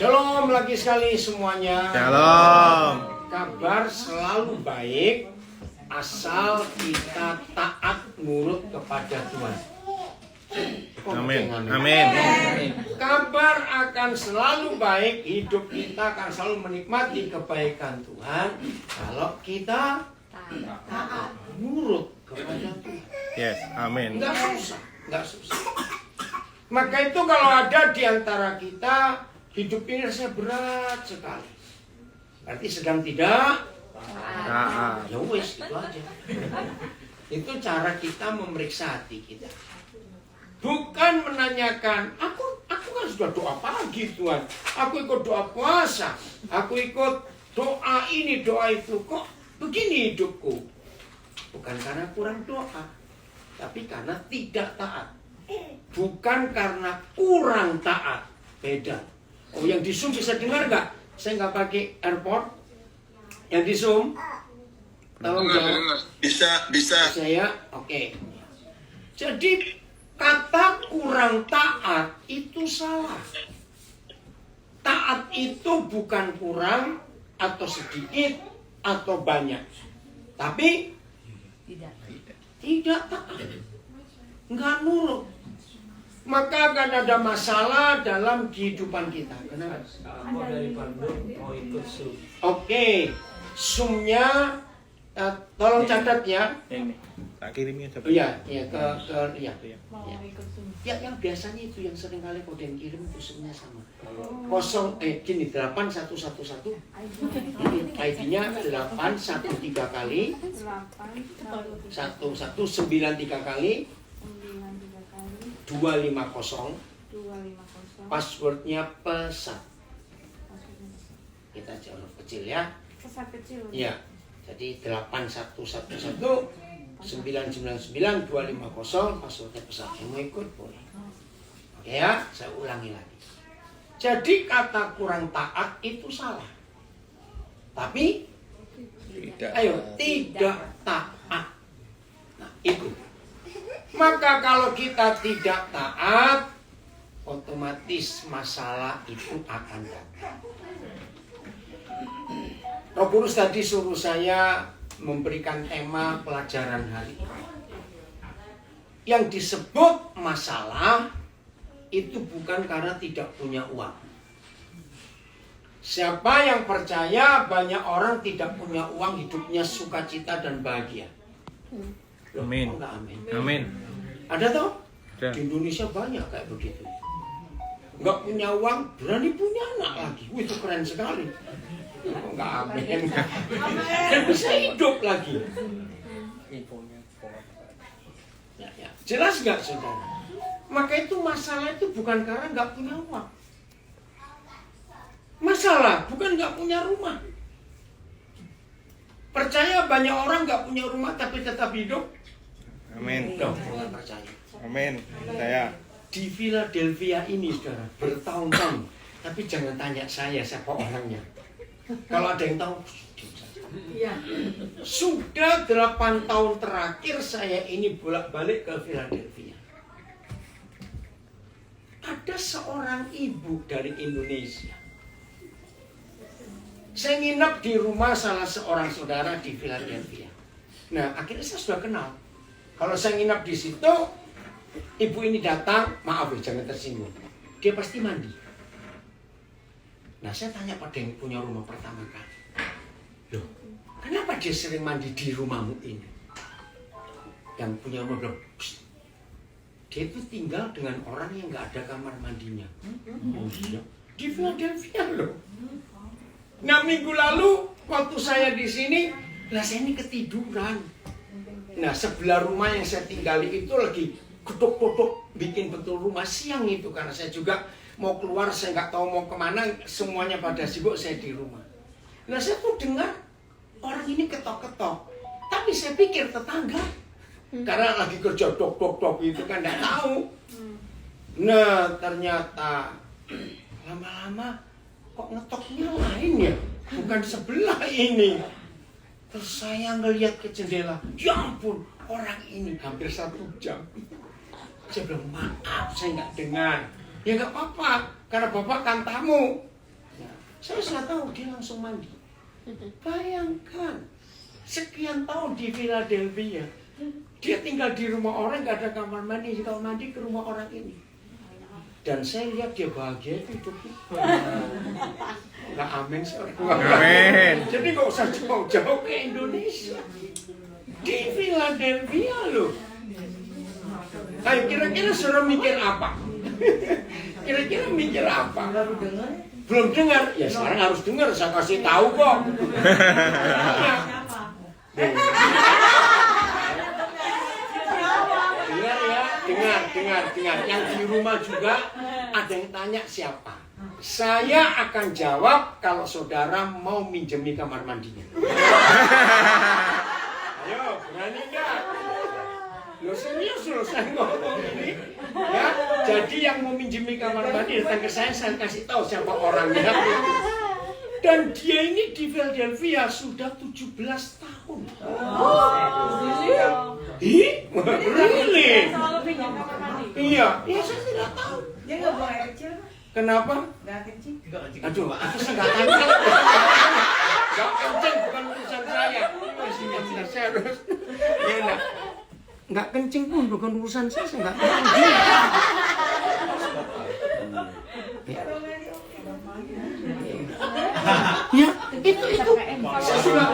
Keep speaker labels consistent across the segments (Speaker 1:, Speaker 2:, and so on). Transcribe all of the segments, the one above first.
Speaker 1: Shalom lagi sekali semuanya.
Speaker 2: Shalom.
Speaker 1: Kabar selalu baik asal kita taat nurut kepada Tuhan.
Speaker 2: Amin. Amin.
Speaker 1: Kabar akan selalu baik, hidup kita akan selalu menikmati kebaikan Tuhan kalau kita taat nurut kepada Tuhan.
Speaker 2: Yes, amin.
Speaker 1: Enggak susah, enggak susah. Maka itu kalau ada di antara kita hidup ini rasanya berat sekali, berarti sedang tidak taat. Ya wes, itu aja. Itu cara kita memeriksa hati kita. Bukan menanyakan, aku kan sudah doa pagi Tuhan, aku ikut doa puasa, aku ikut doa ini, doa itu, kok begini hidupku? Bukan karena kurang doa, tapi karena tidak taat. Bukan karena kurang taat, beda. Oh, yang di Zoom bisa dengar nggak? Saya nggak pakai AirPod. Yang di Zoom, tolong jawab.
Speaker 3: Bisa.
Speaker 1: Saya, oke. Jadi kata kurang taat itu salah. Taat itu bukan kurang atau sedikit atau banyak, tapi tidak taat, nggak nurut. Maka akan ada masalah dalam kehidupan kita. Kenapa?
Speaker 4: Aku dari Bandung mau ikut Zoom.
Speaker 1: Oke, Zoom-nya tolong catat ya.
Speaker 2: Ini. Tak kirimnya coba.
Speaker 1: Iya, ya ya. Ya, yang biasanya itu yang sering kali kau kirim itu Zoom-nya sama. Gini 8111. ID-nya 813 kali 1193 kali 250. Passwordnya pesat. Kita huruf kecil ya.
Speaker 5: Pesat kecil.
Speaker 1: Iya. Jadi 8111 999 250 passwordnya pesat. Yang mau ikut boleh. Oke ya, saya ulangi lagi. Jadi kata kurang taat itu salah. Tapi tidak taat. Nah, itu. Maka kalau kita tidak taat, otomatis masalah itu akan datang. Roh Kudus tadi suruh saya memberikan tema pelajaran hari ini. Yang disebut masalah itu bukan karena tidak punya uang. Siapa yang percaya banyak orang tidak punya uang, hidupnya sukacita dan bahagia?
Speaker 2: Amin.
Speaker 1: Amin.
Speaker 2: Amin.
Speaker 1: Ada toh?
Speaker 2: Ada.
Speaker 1: Di Indonesia banyak kayak begitu. Nggak punya uang, berani punya anak lagi. Wih, itu keren sekali. Nggak amin. Dan bisa hidup lagi. Ya. Jelas nggak saudara? Maka itu masalah itu bukan karena nggak punya uang. Masalah bukan nggak punya rumah. Percaya banyak orang nggak punya rumah tapi tetap hidup?
Speaker 2: Amin.
Speaker 1: Enggak percaya.
Speaker 2: Amin. Saya.
Speaker 1: Di Philadelphia ini saudara bertahun-tahun, tapi jangan tanya saya siapa orangnya. Kalau ada yang tahu, sudah 8 tahun terakhir saya ini bolak-balik ke Philadelphia. Ada seorang ibu dari Indonesia. Saya nginep di rumah salah seorang saudara di Philadelphia. Nah, akhirnya saya sudah kenal. Kalau saya nginep di situ, ibu ini datang, maaf ya, jangan tersinggung. Dia pasti mandi. Nah, saya tanya pada yang punya rumah pertama kali. Loh, kenapa dia sering mandi di rumahmu ini? Yang punya rumah bilang, dia itu tinggal dengan orang yang nggak ada kamar mandinya. Oh iya, di Philadelphia loh. Nah, minggu lalu waktu saya di sini, lah saya ini ketiduran. Nah, sebelah rumah yang saya tinggali itu lagi gedok-gedok bikin betul rumah siang itu, karena saya juga mau keluar, saya nggak tahu mau kemana, semuanya pada sibuk, saya di rumah. Nah, saya tuh dengar orang ini ketok-ketok, tapi saya pikir tetangga, karena lagi kerja dok-dok-dok itu kan nggak tahu. Nah, ternyata lama-lama kok ngetoknya lain ya, bukan sebelah ini. Terus saya ngelihat ke jendela, ya ampun, orang ini hampir 1 jam. Saya bilang, maaf, saya nggak dengar. Ya nggak apa-apa, karena bapak kan tamu. Saya sudah tahu dia langsung mandi. Bayangkan, sekian tahun di Philadelphia, dia tinggal di rumah orang, nggak ada kamar mandi. Kalau mandi ke rumah orang ini. Dan saya lihat dia bahagia hidupnya. Nggak amin seorang.
Speaker 2: Amin.
Speaker 1: Jadi nggak usah jauh-jauh ke Indonesia. Di Philadelphia loh. Ayo kira-kira suruh mikir apa? Kira-kira mikir apa? Belum dengar? Ya sekarang harus dengar, saya kasih tahu kok. Dengar ya, dengar. Yang di rumah juga ada yang tanya siapa? Saya akan jawab kalau saudara mau minjemi kamar mandinya. Ayo, berani nggak? Lo serius loh saya ngomong ini. Ya, jadi yang mau minjemi kamar mandi datang ke saya kasih tahu siapa orangnya. Dan dia ini di Philadelphia sudah 17 tahun. Ih, really? Iya, saya tidak tahu.
Speaker 3: Dia nggak buang air kecil?
Speaker 1: Kenapa?
Speaker 3: Nggak kencing?
Speaker 1: Aduh, aku nggak tanya. Nggak kencing, bukan urusan saya. Saya harus. Ya, nggak kencing pun bukan urusan saya nggak kencing. Ya, itu saya sudah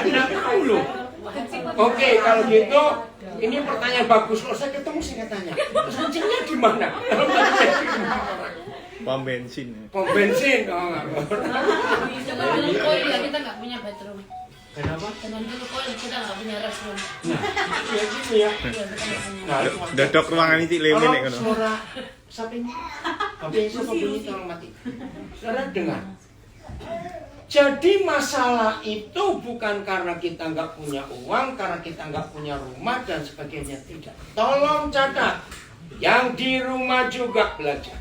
Speaker 1: tidak tahu loh. Oke, kalau gitu ini pertanyaan bagus. Kalau saya ketemu saya tanya, terus kencingnya di mana? Kalau kencing di rumah orang.
Speaker 2: Pom bensin.
Speaker 1: Pom bensin, oh nggak.
Speaker 5: Dengan dulu koil ya kita nggak punya bedroom.
Speaker 1: Kenapa?
Speaker 5: Dengan dulu koil kita nggak punya restroom.
Speaker 1: Nah, ya gitu ya.
Speaker 5: Iya kita nggak punya.
Speaker 1: Nah,
Speaker 2: Dodok ruangan ini lemen nek
Speaker 1: kalau
Speaker 2: ngono.
Speaker 1: suara sapinya, besok bunyi tolong mati. Saudara dengar. Jadi masalah itu bukan karena kita nggak punya uang, karena kita nggak punya rumah dan sebagainya, tidak. Tolong catat, yang di rumah juga belajar.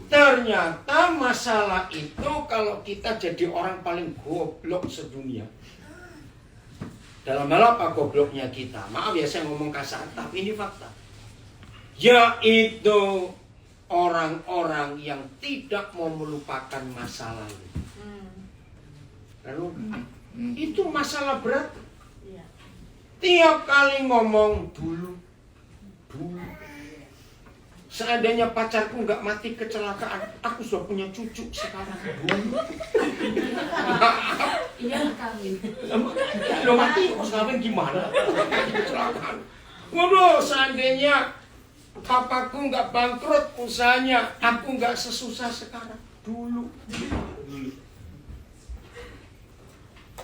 Speaker 1: Ternyata masalah itu kalau kita jadi orang paling goblok sedunia. Dalam hal apa gobloknya kita? Maaf ya saya ngomong kasar, tapi ini fakta. Yaitu orang-orang yang tidak mau melupakan masa lalu. Lalu itu masalah berat. Tiap kali ngomong dulu. Seandainya pacarku nggak mati kecelakaan, aku sudah punya cucu sekarang.
Speaker 5: Iya kawin.
Speaker 1: Lo mati kok kawin gimana? Kecelakaan. Waduh, seandainya papaku nggak bangkrut usahanya, aku nggak sesusah sekarang. Dulu.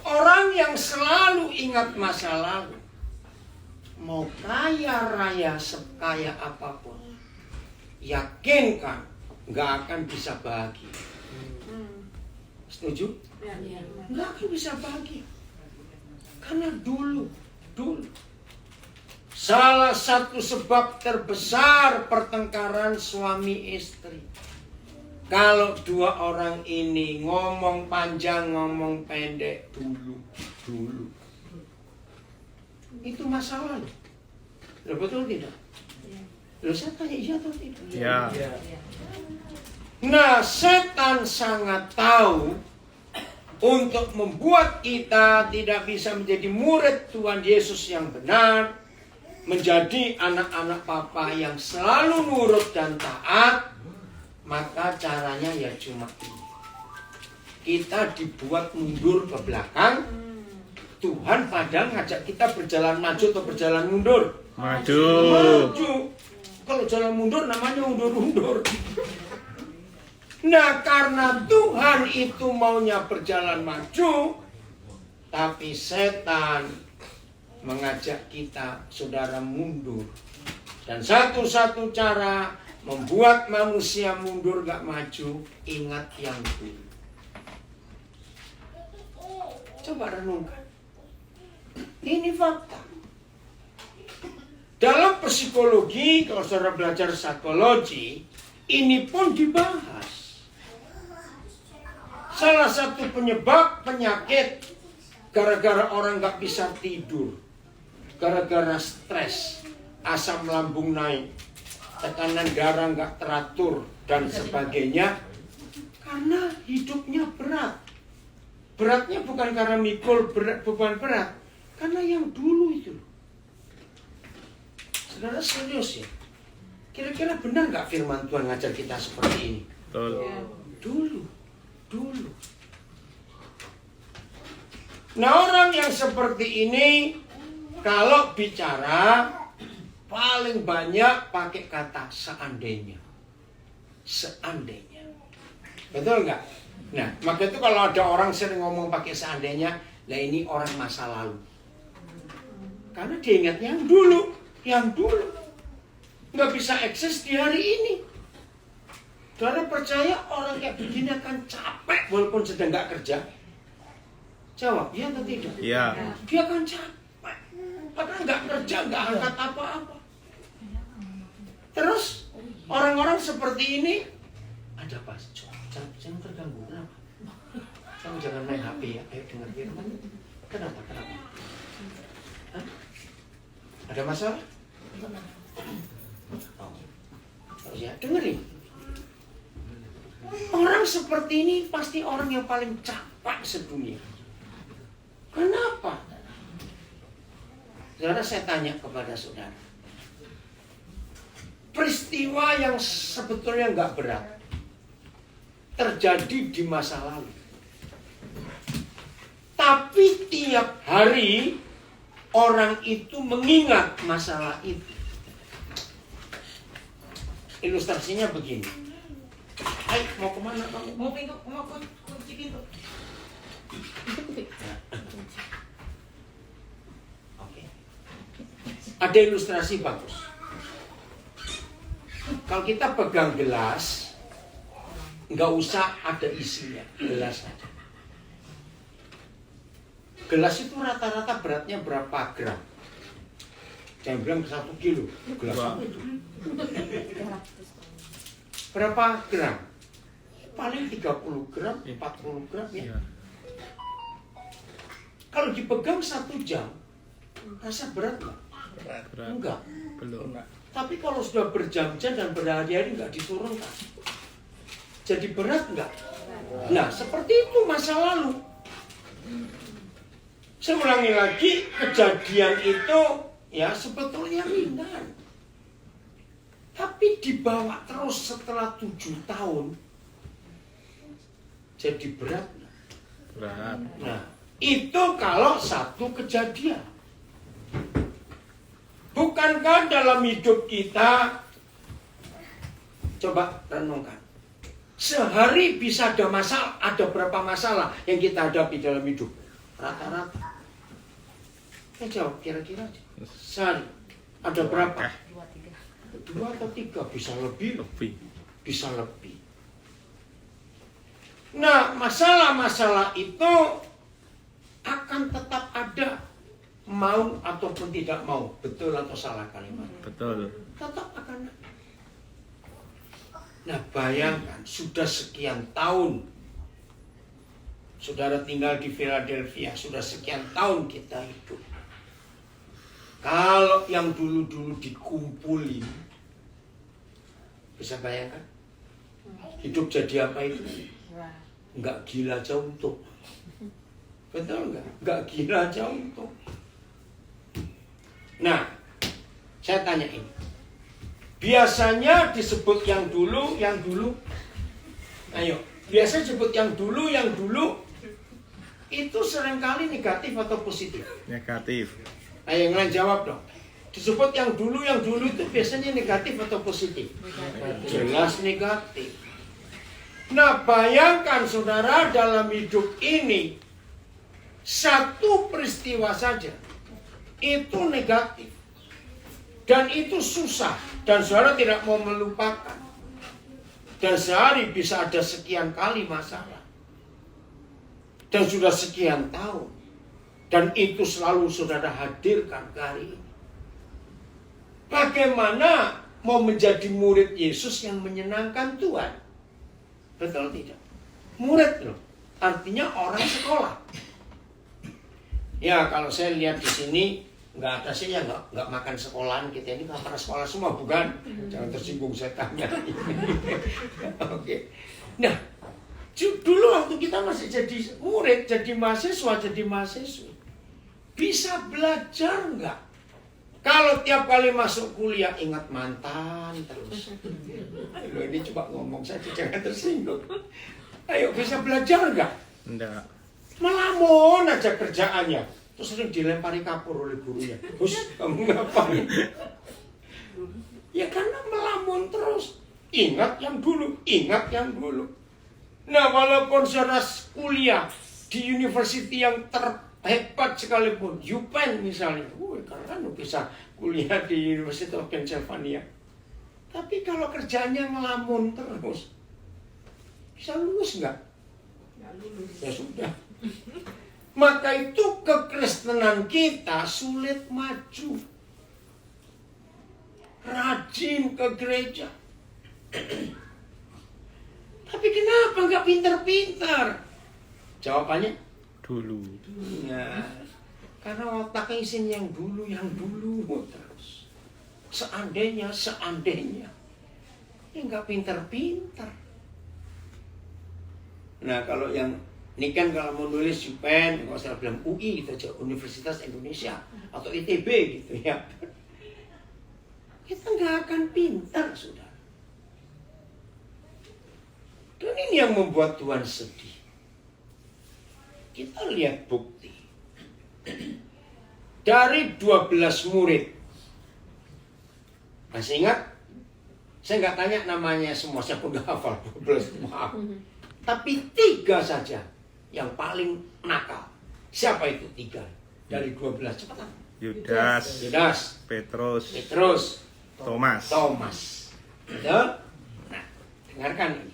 Speaker 1: Orang yang selalu ingat masa lalu, mau kaya raya sekaya apapun, yakinkan nggak akan bisa bahagia. Setuju?
Speaker 5: Iya.
Speaker 1: Nggak akan bisa bahagia. Karena dulu. Salah satu sebab terbesar pertengkaran suami istri. Kalau dua orang ini ngomong panjang, ngomong pendek dulu. Itu masalah loh. Loh betul tidak? Loh saya tanya iya atau tidak?
Speaker 2: Ya.
Speaker 1: Nah, setan sangat tahu untuk membuat kita tidak bisa menjadi murid Tuhan Yesus yang benar, menjadi anak-anak Papa yang selalu nurut dan taat. Maka caranya ya cuma ini. Kita dibuat mundur ke belakang. Tuhan padahal ngajak kita berjalan maju atau berjalan mundur?
Speaker 2: Maju.
Speaker 1: Kalau jalan mundur namanya undur-undur. Nah, karena Tuhan itu maunya berjalan maju, tapi setan mengajak kita, saudara, mundur. Dan satu-satu cara membuat manusia mundur gak maju, ingat yang dulu. Coba renungkan. Ini fakta. Dalam psikologi, kalau saudara belajar psikologi, ini pun dibahas. Salah satu penyebab penyakit gara-gara orang gak bisa tidur, gara-gara stres, asam lambung naik, tekanan darah nggak teratur dan sebagainya, karena hidupnya Beratnya bukan karena mikul beban berat, karena yang dulu itu. Saudara serius ya? Kira-kira benar nggak firman Tuhan ngajar kita seperti ini?
Speaker 2: Betul.
Speaker 1: Dulu. Nah, orang yang seperti ini kalau bicara paling banyak pakai kata seandainya. Seandainya. Betul nggak? Nah, maka itu kalau ada orang sering ngomong pakai seandainya, lah ini orang masa lalu. Karena dia ingat yang dulu. Nggak bisa eksis di hari ini. Saudara percaya orang kayak begini akan capek walaupun sedang nggak kerja? Jawab, iya atau tidak?
Speaker 2: Iya.
Speaker 1: Dia akan capek. Padahal nggak kerja, nggak angkat apa-apa. Terus orang-orang seperti ini ada apa? Jangan terganggu. Kenapa? Jangan main HP ya. Ayo dengar firman. Kenapa? Hah? Ada masalah? Oh ya, dengerin. Orang seperti ini pasti orang yang paling capek sedunia. Kenapa? Saudara, saya tanya kepada saudara. Peristiwa yang sebetulnya nggak berat terjadi di masa lalu. Tapi tiap hari orang itu mengingat masalah itu. Ilustrasinya begini. Hai, mau kemana kamu?
Speaker 3: Mau kunci pintu.
Speaker 1: Oke. Ada ilustrasi bagus. Kalau kita pegang gelas, nggak usah ada isinya, gelas aja. Gelas itu rata-rata beratnya berapa gram? Jangan bilang 1 kilo. Gelas apa itu? Berapa gram? Paling 30 gram, 40 gram ya. Kalau dipegang 1 jam, rasa berat nggak?
Speaker 2: Berat.
Speaker 1: Enggak.
Speaker 2: Belum.
Speaker 1: Tapi kalau sudah berjam-jam dan berhari-hari nggak diturunkan, jadi berat nggak? Nah, seperti itu masa lalu. Saya ulangi lagi, kejadian itu ya sebetulnya ringan. Tapi dibawa terus setelah 7 tahun, jadi berat.
Speaker 2: Berat.
Speaker 1: Nah, itu kalau satu kejadian. Bukankah dalam hidup kita, coba renungkan, sehari bisa ada masalah, ada berapa masalah yang kita hadapi dalam hidup? Rata-rata. Jawab kira-kira aja. Sehari ada berapa? 2 atau 3, bisa lebih. Bisa lebih. Nah, masalah-masalah itu akan tetap ada, mau ataupun tidak mau. Betul atau salah kalimat?
Speaker 2: Betul.
Speaker 1: Tetap akan ada. Nah, bayangkan sudah sekian tahun saudara tinggal di Philadelphia, sudah sekian tahun kita hidup. Kalau yang dulu-dulu dikumpulin, bisa bayangkan hidup jadi apa itu? Enggak gila jauh. Betul enggak? Enggak gila jauh. Nah, saya tanya ini. Biasanya disebut yang dulu. Ayo, biasa disebut yang dulu. Itu seringkali negatif atau positif?
Speaker 2: Negatif.
Speaker 1: Ayo, yang lain jawab dong. Disebut yang dulu itu biasanya negatif atau positif? Jelas negatif. Nah, bayangkan saudara dalam hidup ini, satu peristiwa saja itu negatif. Dan itu susah. Dan saudara tidak mau melupakan. Dan sehari bisa ada sekian kali masalah. Dan sudah sekian tahun. Dan itu selalu saudara hadirkan ke hari ini. Bagaimana mau menjadi murid Yesus yang menyenangkan Tuhan? Betul tidak? Murid loh. Artinya orang sekolah. Ya, kalau saya lihat di sini, nggak ada sih ya nggak makan sekolahan kita ini nggak pernah sekolah semua, bukan? Jangan tersinggung saya tanya. Oke. Nah, dulu waktu kita masih jadi murid, jadi mahasiswa. Bisa belajar nggak? Kalau tiap kali masuk kuliah ingat mantan terus. Loh, ini coba ngomong saja, jangan tersinggung. Ayo, bisa belajar nggak?
Speaker 2: Enggak.
Speaker 1: Melamun aja kerjaannya. Terus sering dilempari kapur oleh gurunya. Terus kamu ngapain? Ya karena melamun terus. Ingat yang dulu. Nah, walaupun saudara kuliah di university yang terhebat sekalipun, UPenn misalnya, karena bisa kuliah di University of Pennsylvania. Tapi kalau kerjanya ngelamun terus, bisa lulus nggak? Ya sudah. Maka itu kekristenan kita sulit maju. Rajin ke gereja. Tapi kenapa nggak pintar-pintar? Jawabannya
Speaker 2: Dulu.
Speaker 1: ya, karena otaknya isin yang dulu terus. Seandainya, ya nggak pintar-pintar. Nah kalau yang ini kan kalau mau nulis UPenn, kalau saya bilang UI gitu aja, Universitas Indonesia atau ITB gitu ya, kita nggak akan pintar sudah. Dan ini yang membuat Tuhan sedih. Kita lihat bukti. Dari 12 murid. Masih ingat? Saya nggak tanya namanya semua, saya pun nggak hafal 12, maaf. Tapi 3 saja yang paling nakal. Siapa itu 3? Dari 12, cepetan.
Speaker 2: Yudas, Petrus, Thomas.
Speaker 1: Betul? Nah, dengarkan ini.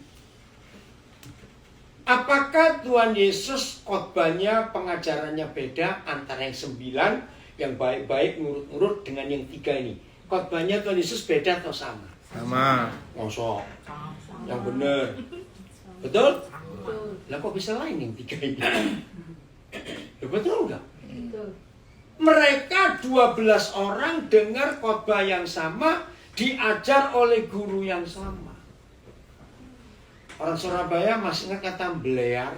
Speaker 1: Apakah Tuhan Yesus khotbahnya, pengajarannya beda antara yang 9, yang baik-baik nurut-nurut dengan yang 3 ini? Khotbahnya Tuhan Yesus beda atau sama?
Speaker 2: Sama.
Speaker 1: Ngosok. Yang benar. Betul? Lah kok bisa lain yang 3 ini? Betul enggak? Mereka 12 orang dengar khotbah yang sama, diajar oleh guru yang sama. Orang Surabaya masih ingat kata belear?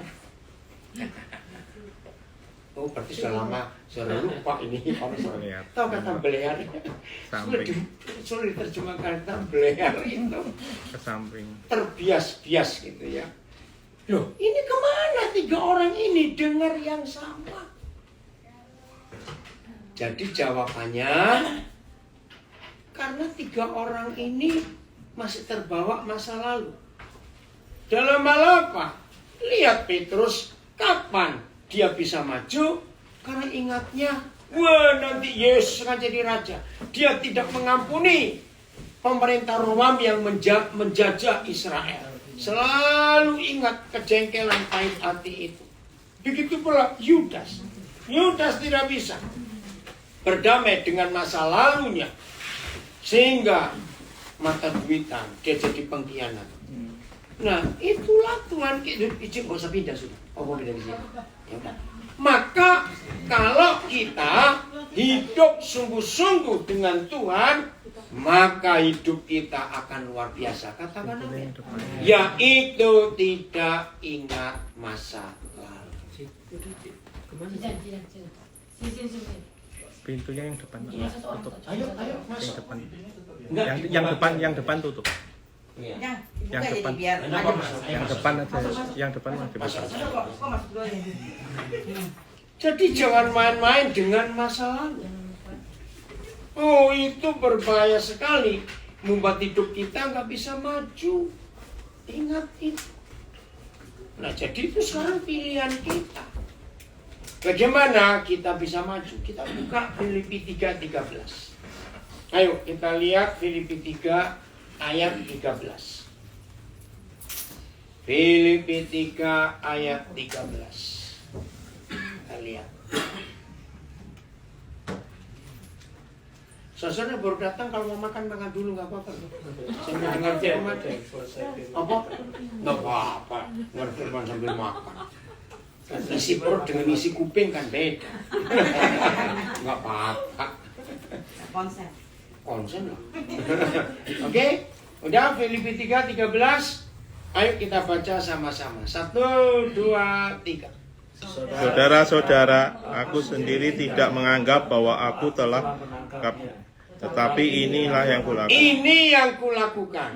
Speaker 1: Oh, berarti sudah lama, sudah lupa ini orang Surabaya. Tahu kata belear? Sulit diterjemahkan kata belear itu.
Speaker 2: Ke samping.
Speaker 1: Terbias-bias gitu ya. Loh, ini kemana 3 orang ini dengar yang sama? Jadi jawabannya, karena 3 orang ini masih terbawa masa lalu. Dalam hal apa? Lihat Petrus, kapan dia bisa maju? Karena ingatnya, wah nanti Yesus akan jadi raja. Dia tidak mengampuni pemerintah Romawi yang menjajah Israel. Selalu ingat kejengkelan pahit hati itu. Begitu pula Yudas. Yudas tidak bisa berdamai dengan masa lalunya. Sehingga mata duitan, dia jadi pengkhianat. Nah, itulah Tuhan kita. Izin, gak usah pindah sudah. Oh, mau pindah di sini. Ya udah. Maka kalau kita hidup sungguh-sungguh dengan Tuhan, maka hidup kita akan luar biasa. Katakan amin. Yaitu tidak ingat masa lalu.
Speaker 2: Pintunya yang depan. Tutup.
Speaker 1: Ayo, masuk.
Speaker 2: Yang depan.
Speaker 1: Enggak,
Speaker 2: Yang depan tutup.
Speaker 3: Yang
Speaker 2: depan.
Speaker 3: biar
Speaker 2: Yang depan aja. Yang depan masih bisa.
Speaker 3: kok masuk dulu ya.
Speaker 1: Jadi jangan main-main dengan masa lalu. Oh, itu berbahaya sekali. Membuat hidup kita nggak bisa maju. Ingat itu. Nah, jadi itu sekarang pilihan kita. Bagaimana kita bisa maju? Kita buka Filipi 3:13. Ayo kita lihat Filipi 3 ayat 13. Filipi 3 ayat 13. Kita lihat. Saudara baru datang, kalau mau makan dulu, nggak apa-apa. Saya mau dengar firman. Apa? Nggak apa-apa. Dengar firman sambil makan. Isi perut dengan isi kuping kan beda. Nggak apa-apa.
Speaker 3: Konsen
Speaker 1: Lah. Oke? Udah, Filipi 3:13. Ayo kita baca sama-sama. 1, 2, 3.
Speaker 2: Saudara-saudara, aku sendiri tidak menganggap bahwa aku telah lengkap, tetapi inilah yang kulakukan.
Speaker 1: Ini yang kulakukan,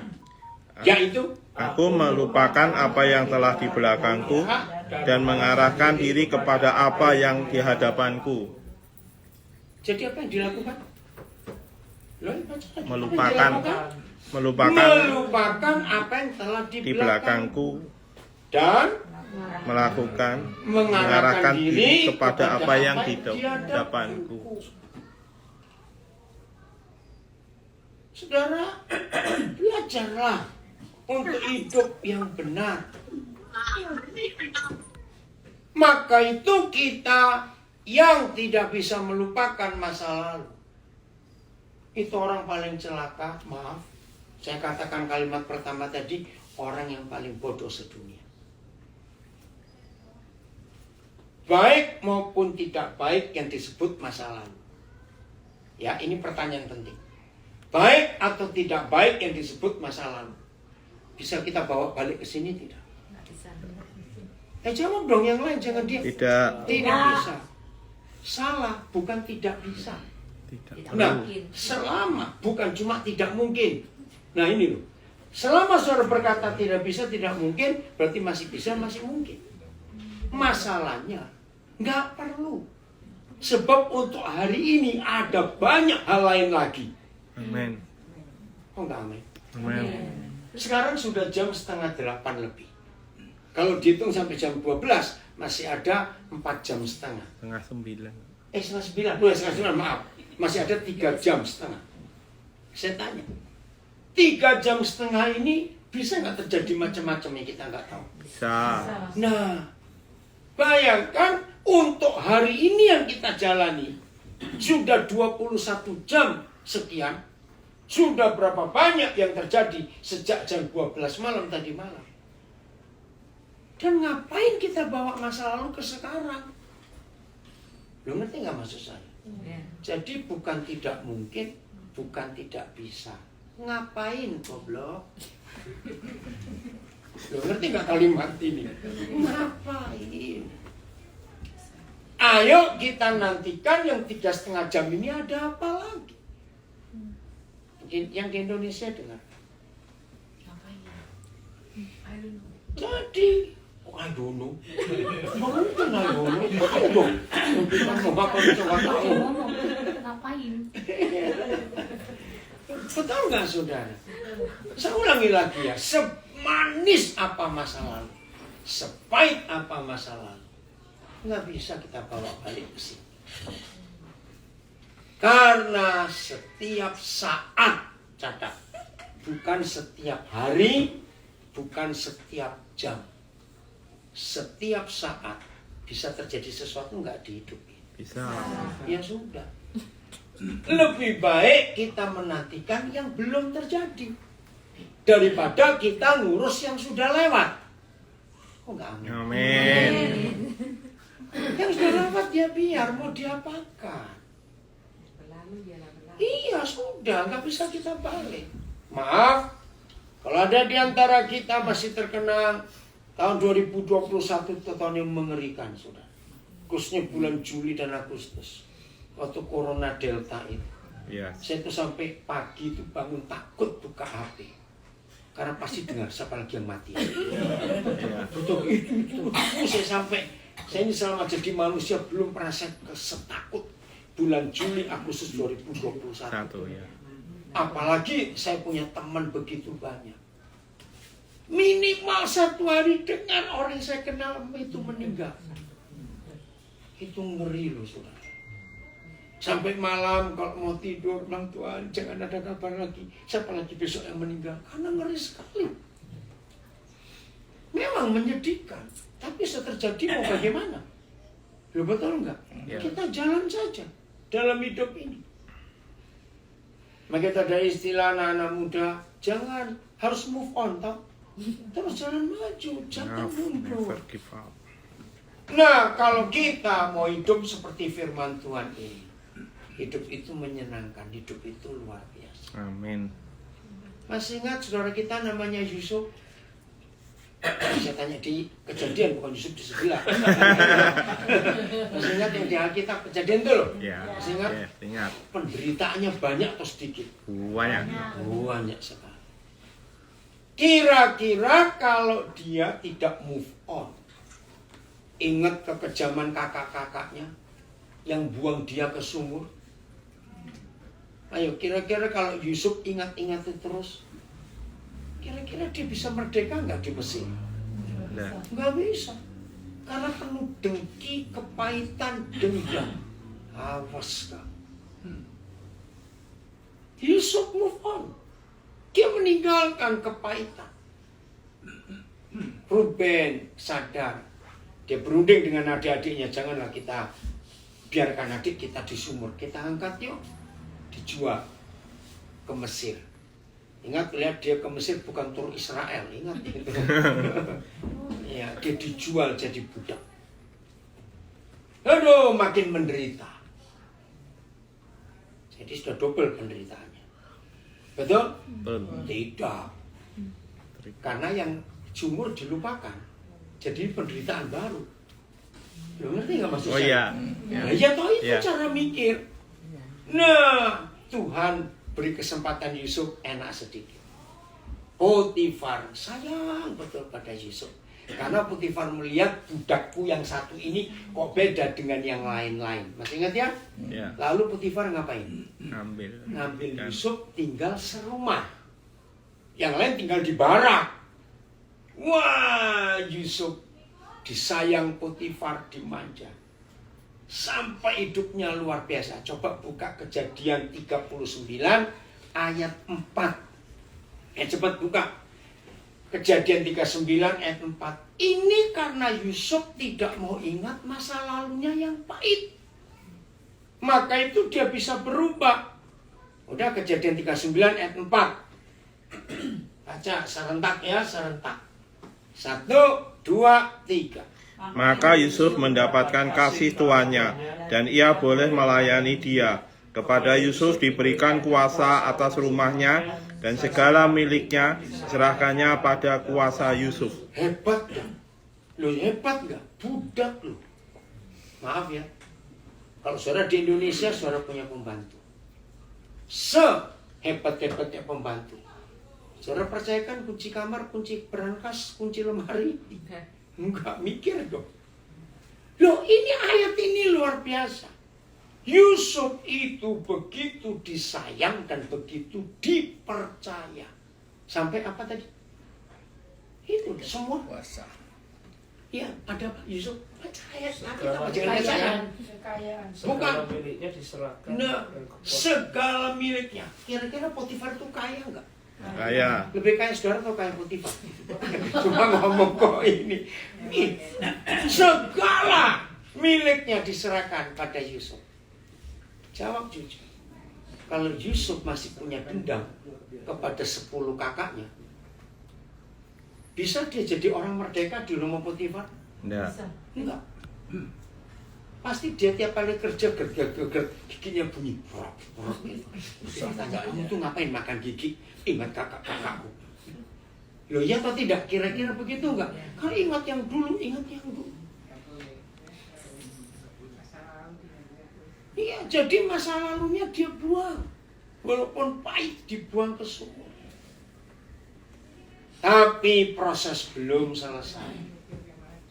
Speaker 1: yaitu
Speaker 2: Aku melupakan apa yang telah di belakangku dan mengarahkan diri kepada apa yang di hadapanku.
Speaker 1: jadi apa yang dilakukan? Loh, baca lagi.
Speaker 2: Melupakan.
Speaker 1: Apa yang dilakukan?
Speaker 2: Melupakan
Speaker 1: Melupakan apa yang telah di
Speaker 2: di
Speaker 1: belakangku
Speaker 2: belakangku,
Speaker 1: dan
Speaker 2: melakukan,
Speaker 1: mengarahkan diri
Speaker 2: kepada apa yang di
Speaker 1: hadapanku.
Speaker 2: hadapanku.
Speaker 1: Saudara, belajarlah untuk hidup yang benar. Maka itu kita yang tidak bisa melupakan masa lalu. Itu orang paling celaka, maaf. Saya katakan kalimat pertama tadi, orang yang paling bodoh sedunia. Baik maupun tidak baik yang disebut masa lalu. Ya, ini pertanyaan penting. Baik atau tidak baik yang disebut masa lalu. Bisa kita bawa balik ke sini tidak? Jawab dong yang lain, jangan diam.
Speaker 2: Tidak.
Speaker 1: Tidak bisa. Salah, bukan tidak bisa.
Speaker 2: Tidak
Speaker 1: Nah,
Speaker 2: perlu.
Speaker 1: selama bukan cuma tidak mungkin. Nah ini loh. Selama saudara berkata tidak bisa, tidak mungkin, berarti masih bisa, masih mungkin. Masalahnya nggak perlu. Sebab untuk hari ini ada banyak hal lain lagi.
Speaker 2: Amin.
Speaker 1: Oh enggak amin.
Speaker 2: Amin.
Speaker 1: Sekarang sudah jam 7:30 lebih. Kalau dihitung sampai jam 12 masih ada 4 jam setengah.
Speaker 2: Setengah 9.
Speaker 1: 9:30. Oh, 9:30, maaf. Masih ada 3 jam setengah. Saya tanya, 3 jam setengah ini bisa nggak terjadi macam-macam yang kita nggak tahu?
Speaker 2: Bisa.
Speaker 1: Nah, bayangkan untuk hari ini yang kita jalani sudah 21 jam sekian, sudah berapa banyak yang terjadi sejak jam 12 malam tadi malam. Dan ngapain kita bawa masa lalu ke sekarang? Lo ngerti nggak maksud saya? Jadi bukan tidak mungkin, bukan tidak bisa. Ngapain goblok? Lo ngerti nggak kalimat ini? Ngapain? Ayo kita nantikan yang 3,5 jam ini ada apa lagi? Yang di Indonesia dengar. Jadi, I don't know. Mungkin I don't know. Ayo dong. Kita mau apa coba tahu.
Speaker 5: Ngapain?
Speaker 1: Betul nggak saudara? Saya ulangi lagi ya. Semanis apa masa lalu, sepahit apa masa lalu, nggak bisa kita bawa balik ke sini. Karena setiap saat, catat, bukan setiap hari, bukan setiap jam, setiap saat bisa terjadi sesuatu nggak di hidup ini.
Speaker 2: Bisa.
Speaker 1: Ya sudah. Lebih baik kita menantikan yang belum terjadi daripada kita ngurus yang sudah lewat. Oh enggak amin.
Speaker 2: Amin.
Speaker 1: Yang sudah lewat ya biar mau diapakan. Iya sudah, nggak bisa kita balik. Maaf, kalau ada di antara kita masih terkena tahun 2021 itu tahun yang mengerikan, sudah. Khususnya bulan Juli dan Agustus, waktu Corona Delta itu.
Speaker 2: Iya.
Speaker 1: Saya tuh sampai pagi itu bangun takut buka HP, karena pasti dengar siapa lagi yang mati. Betul itu. Saya ini selama jadi manusia belum pernah saya setakut bulan Juli Agustus 2021.
Speaker 2: Satu ya.
Speaker 1: Apalagi saya punya teman begitu banyak. Minimal 1 hari dengan orang yang saya kenal itu meninggal. Itu ngeri loh saudara. Sampai malam kalau mau tidur, bilang Tuhan jangan ada kabar lagi. Siapa lagi besok yang meninggal? Karena ngeri sekali. Memang menyedihkan. Tapi seterjadi mau bagaimana? Loh betul enggak?
Speaker 2: Ya.
Speaker 1: Kita jalan saja dalam hidup ini. Maka ada istilah anak-anak muda, jangan, harus move on, tau? Terus jalan maju, jangan mundur.
Speaker 2: Never give up.
Speaker 1: Nah, kalau kita mau hidup seperti firman Tuhan ini, hidup itu menyenangkan, hidup itu luar biasa.
Speaker 2: Amin.
Speaker 1: Masih ingat saudara kita namanya Yusuf? Saya tanya di Kejadian, bukan Yusuf di sebelah. Masih ingat yang di Alkitab Kejadian itu loh?
Speaker 2: Ya,
Speaker 1: Masih ingat?
Speaker 2: yes, ingat.
Speaker 1: Penderitaannya banyak atau sedikit?
Speaker 2: Banyak.
Speaker 1: Banyak sekali. Kira-kira kalau dia tidak move on, ingat kekejaman kakak-kakaknya yang buang dia ke sumur. Ayo, kira-kira kalau Yusuf ingat-ingat itu terus, kira-kira dia bisa merdeka nggak di Mesir?
Speaker 2: Nah,
Speaker 1: Nggak bisa. Karena penuh dengki, kepahitan, dendam. Awas kak. Yusuf move on. Dia meninggalkan kepahitan. Ruben sadar. Dia berunding dengan adik-adiknya. Janganlah kita biarkan adik kita di sumur. Kita angkat yuk. Dijual ke Mesir. Ingat, lihat dia ke Mesir bukan tur Israel. Ingat itu. Ya, dia dijual jadi budak. Aduh, makin menderita. Jadi sudah double penderitaannya. Betul? Tidak. Karena yang sumur dilupakan. Jadi penderitaan baru. Lo ngerti nggak maksud
Speaker 2: oh
Speaker 1: saya?
Speaker 2: iya.
Speaker 1: Nah, ya toh itu
Speaker 2: Ya.
Speaker 1: cara mikir. Nah, Tuhan beri kesempatan Yusuf enak sedikit. Potifar sayang betul pada Yusuf. Karena Potifar melihat budakku yang satu ini kok beda dengan yang lain-lain. Masih ingat ya?
Speaker 2: Ya,
Speaker 1: Lalu Potifar ngapain?
Speaker 2: ngambil kan.
Speaker 1: Yusuf tinggal serumah. Yang lain tinggal di barak. Wah, Yusuf disayang Potifar, dimanja. Sampai hidupnya luar biasa. Coba buka Kejadian 39 ayat 4. Cepat buka. Kejadian 39 ayat 4. Ini karena Yusuf tidak mau ingat masa lalunya yang pahit. Maka itu dia bisa berubah. Udah, Kejadian 39 ayat 4. Baca serentak ya, serentak. 1, 2, 3.
Speaker 2: Maka Yusuf mendapatkan kasih tuannya, dan ia boleh melayani dia. Kepada Yusuf diberikan kuasa atas rumahnya, dan segala miliknya serahkannya pada kuasa Yusuf.
Speaker 1: Hebat gak? Loh, hebat gak? Budak loh. Maaf ya, kalau saudara di Indonesia, saudara punya pembantu. Sehebat-hebatnya pembantu. Saudara percayakan kunci kamar, kunci berangkas, kunci lemari? Enggak mikir dong. Loh, ini ayat ini luar biasa. Yusuf itu begitu disayang dan begitu dipercaya. Sampai apa tadi? Itu semua.
Speaker 4: Puasa.
Speaker 1: Ya, ada apa? Yusuf baca ayat
Speaker 4: Segala
Speaker 1: jangan
Speaker 5: Kekayaan.
Speaker 4: Segala miliknya diserahkan.
Speaker 1: Nah,
Speaker 4: dan kepada-
Speaker 1: segala miliknya. Kira-kira Potifar itu kaya enggak?
Speaker 2: Kaya.
Speaker 1: Lebih kaya saudara atau kaya Potifar? Cuma ngomong kok ini. Segala miliknya diserahkan pada Yusuf. Jawab jujur. Kalau Yusuf masih punya dendam kepada 10 kakaknya, bisa dia jadi orang merdeka di rumah Potifar?
Speaker 2: Enggak.
Speaker 1: Enggak. Pasti dia tiap kali kerja gerger giginya bunyi. Saya tanya, kamu tuh ngapain makan gigi? Ingat kakak-kakakku. Loh ya atau tidak? Kira-kira begitu enggak? Kalau ingat yang dulu, ingat yang dulu. Iya, jadi masa lalunya dia buang. Walaupun pahit dibuang ke sumur. Tapi proses belum selesai.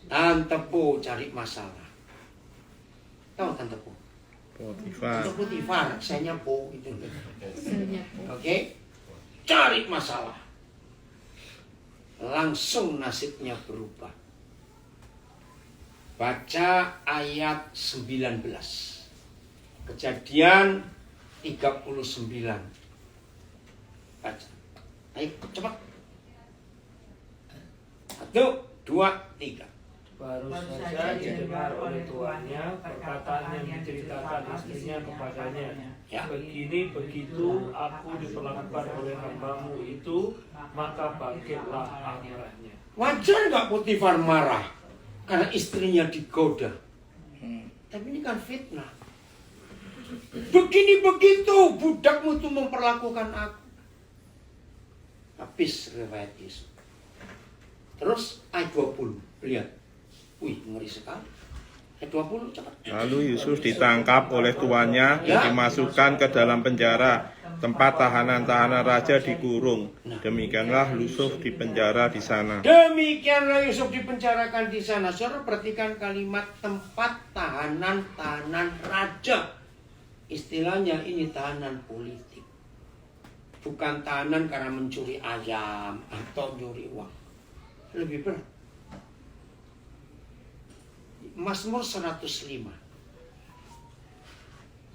Speaker 1: Tante Po cari masalah. Tahu Tante Po?
Speaker 2: Potifar.
Speaker 1: Tante Potifar, saya Po gitu.
Speaker 5: Senyapu.
Speaker 1: Oke? Cari masalah. Langsung nasibnya berubah. Baca ayat 19. Kejadian 39. Baca. Ayo, cepat. 1, 2, 3.
Speaker 4: Baru saja didengar oleh tuannya perkataan yang diceritakan istrinya kepadanya.
Speaker 1: Ya.
Speaker 4: Begini begitu aku diperlakukan oleh hambamu itu, maka bangkitlah amarahnya.
Speaker 1: Wajar nggak Potifar marah karena istrinya digoda? Tapi ini kan fitnah. Begini begitu budakmu tuh memperlakukan aku. Habis riwayat Yusuf. Terus ayat 20, lihat. Wih, ngeri sekali. Ayat 20 cepat.
Speaker 2: Lalu Yusuf ditangkap oleh tuannya dan dimasukkan ke dalam penjara, tempat tahanan-tahanan raja dikurung. Demikianlah Yusuf dipenjara di sana.
Speaker 1: Demikianlah Yusuf dipenjarakan di sana. Saudara perhatikan kalimat tempat tahanan raja. Istilahnya ini tahanan politik. Bukan tahanan karena mencuri ayam atau mencuri uang. Lebih berat. Mazmur 105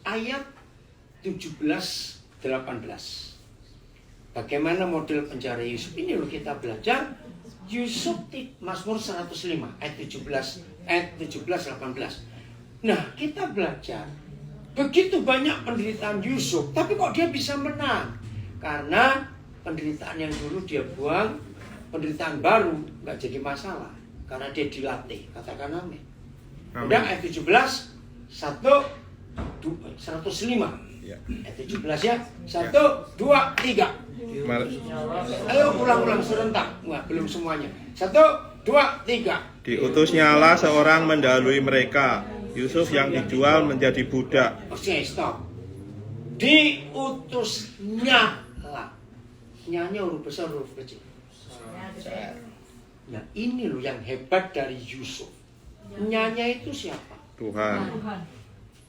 Speaker 1: ayat 17-18. Bagaimana model penjara Yusuf ini loh kita belajar. Yusuf Mazmur 105 ayat 17-18. Nah, kita belajar begitu banyak penderitaan Yusuf, tapi kok dia bisa menang? Karena penderitaan yang dulu dia buang, penderitaan baru nggak jadi masalah karena dia dilatih. Katakan amin. Udah ayat 17 105
Speaker 2: Ya.
Speaker 1: ayat 17 ya. 1 2 3. Ayo ulang-ulang serentak. Wah, belum semuanya. 1 2 3.
Speaker 2: Diutusnyalah seorang mendahului mereka, Yusuf yang dijual menjadi budak.
Speaker 1: Oke, stop. Diutusnyalah. Nyanya huruf besar, huruf kecil. Nah, ini loh yang hebat dari Yusuf. Nyanya itu siapa?
Speaker 2: Tuhan.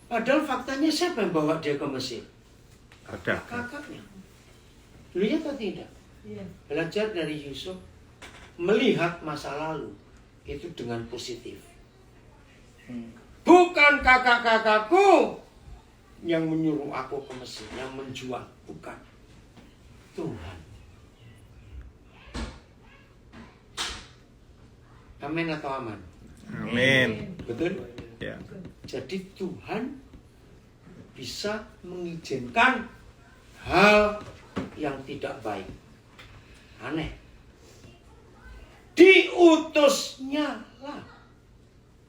Speaker 1: Padahal faktanya siapa yang bawa dia ke Mesir?
Speaker 2: Ada.
Speaker 1: Kakaknya. Lihat atau tidak? Belajar dari Yusuf, melihat masa lalu itu dengan positif. Bukan kakak-kakakku yang menyuruh aku ke Mesir, yang menjual, bukan. Tuhan. Amin atau aman?
Speaker 2: Amin.
Speaker 1: Betul?
Speaker 2: Ya.
Speaker 1: Jadi Tuhan bisa mengizinkan hal yang tidak baik. Aneh. Diutusnya lah.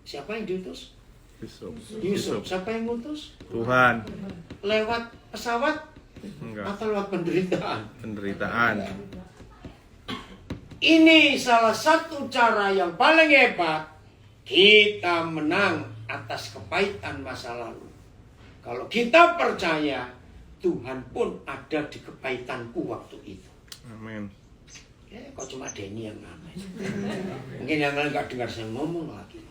Speaker 1: Siapa yang diutus? Yusuf. Siapa yang ngutus?
Speaker 2: Tuhan.
Speaker 1: Lewat pesawat
Speaker 2: Enggak.
Speaker 1: atau lewat penderitaan?
Speaker 2: Penderitaan.
Speaker 1: Ini salah satu cara yang paling hebat kita menang atas kepahitan masa lalu. Kalau kita percaya Tuhan pun ada di kepahitanku waktu itu.
Speaker 2: Amin.
Speaker 1: Kok cuma Denny yang namanya? Mungkin yang lain gak dengar saya ngomong lagi.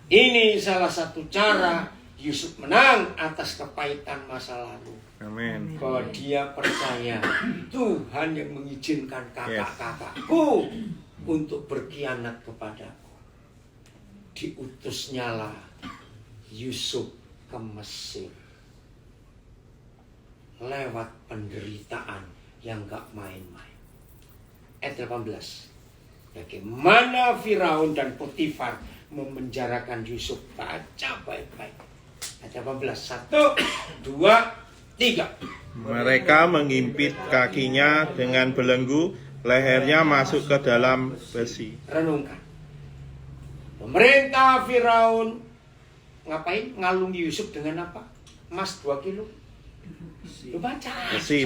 Speaker 1: Ini salah satu cara Yusuf menang atas kepahitan masa lalu.
Speaker 2: Amin.
Speaker 1: Bahwa dia percaya Tuhan yang mengizinkan kakak-kakakku untuk berkhianat kepadaku. Diutusnyalah Yusuf ke Mesir lewat penderitaan yang gak main-main. Ayat 18. Bagaimana Firaun dan Potifar memenjarakan Yusuf. Baca baik-baik. Ayat 18. 1 2 3.
Speaker 2: Mereka mengimpit kakinya dengan belenggu, lehernya masuk ke dalam besi.
Speaker 1: Renungkan. Pemerintah Firaun ngapain? Ngalungi Yusuf dengan apa? Emas 2 kilo. Lu baca.
Speaker 2: Besi.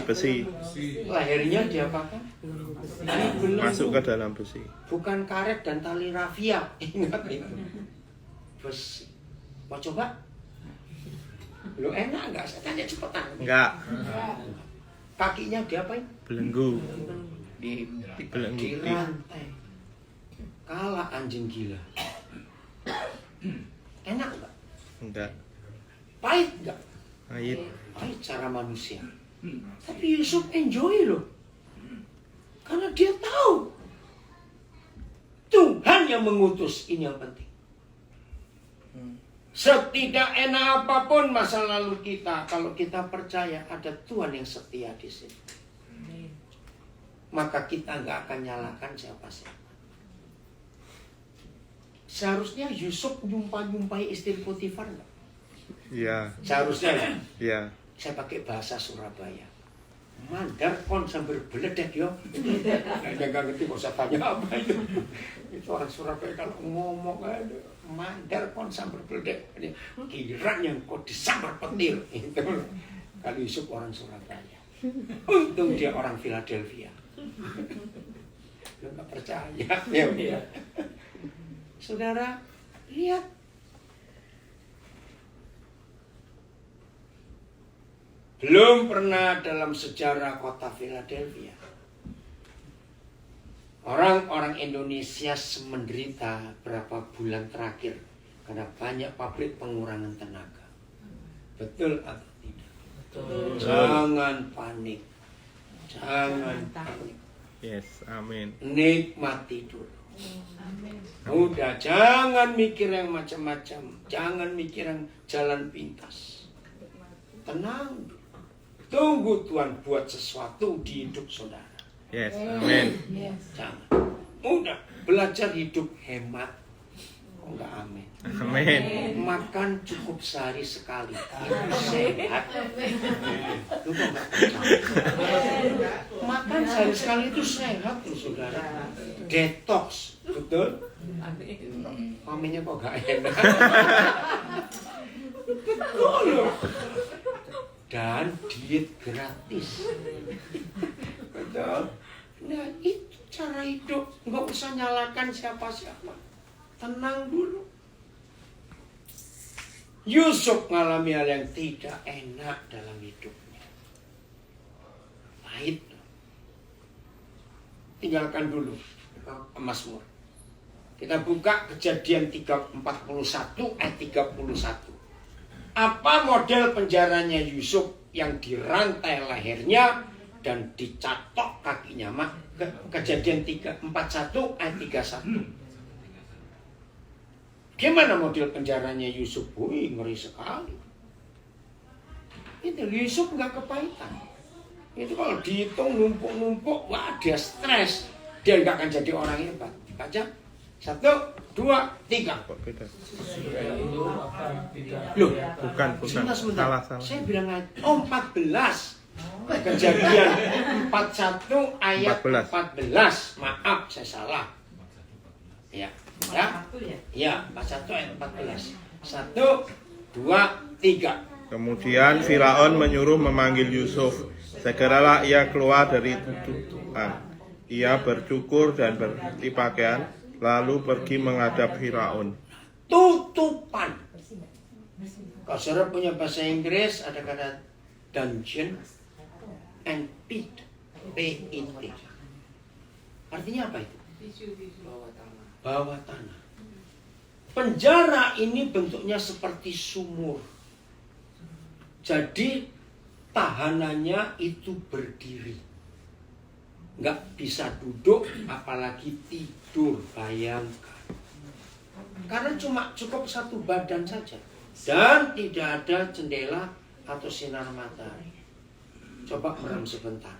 Speaker 1: Lehernya diapakan? Belenggu.
Speaker 2: Masuk ke dalam besi.
Speaker 1: Bukan karet dan tali rafia. Ingat itu. Besi. Mau coba? Lu enak nggak? Saya tanya cepetan.
Speaker 2: Enggak.
Speaker 1: Kakinya diapain?
Speaker 2: Belenggu.
Speaker 1: Di
Speaker 2: Belenggu.
Speaker 1: rantai. Kalah anjing gila. Enak nggak?
Speaker 2: Enggak.
Speaker 1: Pahit nggak?
Speaker 2: Pahit.
Speaker 1: Pahit cara manusia. Tapi Yusuf enjoy loh. Karena dia tahu Tuhan yang mengutus. Ini yang penting. Setidak enak apapun masa lalu kita, kalau kita percaya ada Tuhan yang setia di sini, maka kita nggak akan nyalakan siapa-siapa. Seharusnya Yusuf nyumpai istri Potifar nggak?
Speaker 2: Iya.
Speaker 1: Seharusnya ya.
Speaker 2: Iya.
Speaker 1: Saya pakai bahasa Surabaya. Mandar kon sambil beledek yo. Dia nggak ngerti mau saya tanya apa itu. Itu orang Surabaya kalau ngomong ada mandar kon sambil beledek. Kiranya yang kau disambar petir. Itu kalau Yusuf orang Surabaya. Untung dia orang Philadelphia. Lu nggak percaya, ya. Saudara, lihat. Belum pernah dalam sejarah kota Philadelphia orang-orang Indonesia menderita berapa bulan terakhir karena banyak pabrik pengurangan tenaga. Betul atau tidak? Jangan panik. Jangan panik.
Speaker 2: Yes, amin.
Speaker 1: Nikmati dulu. Udah, jangan mikir yang macam-macam. Jangan mikir yang jalan pintas. Tenang. Tunggu Tuhan buat sesuatu di hidup saudara.
Speaker 2: Yes, amin.
Speaker 1: Jangan. Udah, belajar hidup hemat. Oh, enggak amin.
Speaker 2: Amin.
Speaker 1: Makan cukup sehari sekali. Itu sehat. Lu kok nggak percaya? Makan sehari sekali itu sehat tuh saudara. Detox, betul? Aminnya kok gak enak. Betul loh. Dan diet gratis. Betul? Nah itu cara hidup. Nggak usah nyalakan siapa-siapa. Tenang dulu. Yusuf mengalami hal yang tidak enak dalam hidupnya. Pahit. Tinggalkan dulu Mazmur. Kita buka Kejadian 41 ayat 31. Apa model penjaranya Yusuf yang dirantai lehernya dan dicatok kakinya? Kejadian 41 ayat 31. Gimana model penjaranya Yusuf? Wih, ngeri sekali. Itu Yusuf nggak kepahitan. Itu kalau dihitung numpuk-numpuk, wah dia stres. Dia nggak akan jadi orang hebat. Baca. 1, 2, 3.
Speaker 2: Kok beda?
Speaker 1: Loh,
Speaker 2: Bukan.
Speaker 1: sebentar.
Speaker 2: Salah.
Speaker 1: Saya bilang 14. Kejadian 41 ayat 14. Maaf, saya salah. Ya. Ya, 41 ayat 14. 1, 2, 3.
Speaker 2: Kemudian Firaun menyuruh memanggil Yusuf. Segeralah ia keluar dari tutupan. Ia bercukur dan berganti pakaian, lalu pergi menghadap Firaun.
Speaker 1: Tutupan. Kalau saudara punya bahasa Inggris ada kata dungeon and pit. P-I-T. Artinya apa itu? Bawah tanah. Penjara ini bentuknya seperti sumur. Jadi tahanannya itu berdiri. Nggak bisa duduk, apalagi tidur. Bayangkan. Karena cuma cukup satu badan saja. Dan tidak ada jendela atau sinar matahari. Coba meram sebentar.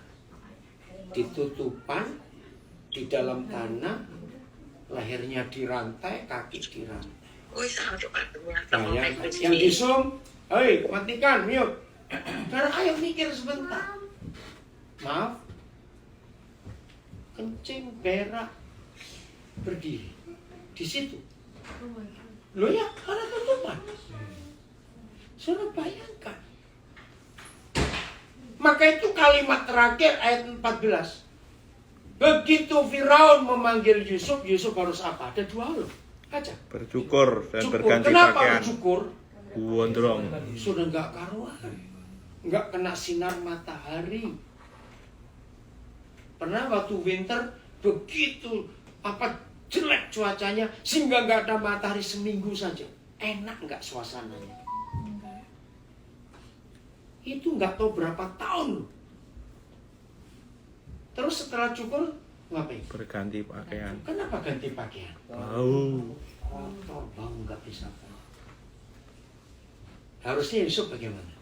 Speaker 1: Ditutupan, di dalam tanah, lehernya dirantai, kaki dirantai. Bayangkan. Yang di Zoom, hei, matikan, mute. Karena ayo mikir sebentar. Maaf. Kencing, berak, berdiri. Di situ. Loh ya, karena tutupan. Sudah bayangkan. Maka itu kalimat terakhir ayat 14. Begitu Firaun memanggil Yusuf, Yusuf harus apa? Ada dua hal. Baca.
Speaker 2: Bercukur dan
Speaker 1: Cukur.
Speaker 2: berganti
Speaker 1: Kenapa
Speaker 2: pakaian.
Speaker 1: bercukur?
Speaker 2: Gondrong.
Speaker 1: Sudah nggak karuan. Nggak kena sinar matahari. Pernah waktu winter begitu jelek cuacanya sehingga nggak ada matahari seminggu saja. Enak nggak suasananya? Itu nggak tahu berapa tahun. Terus setelah cukur ngapain?
Speaker 2: Berganti pakaian.
Speaker 1: Kenapa ganti pakaian?
Speaker 2: Bau.
Speaker 1: Kotor, bau nggak bisa. Harusnya Yusuf bagaimana?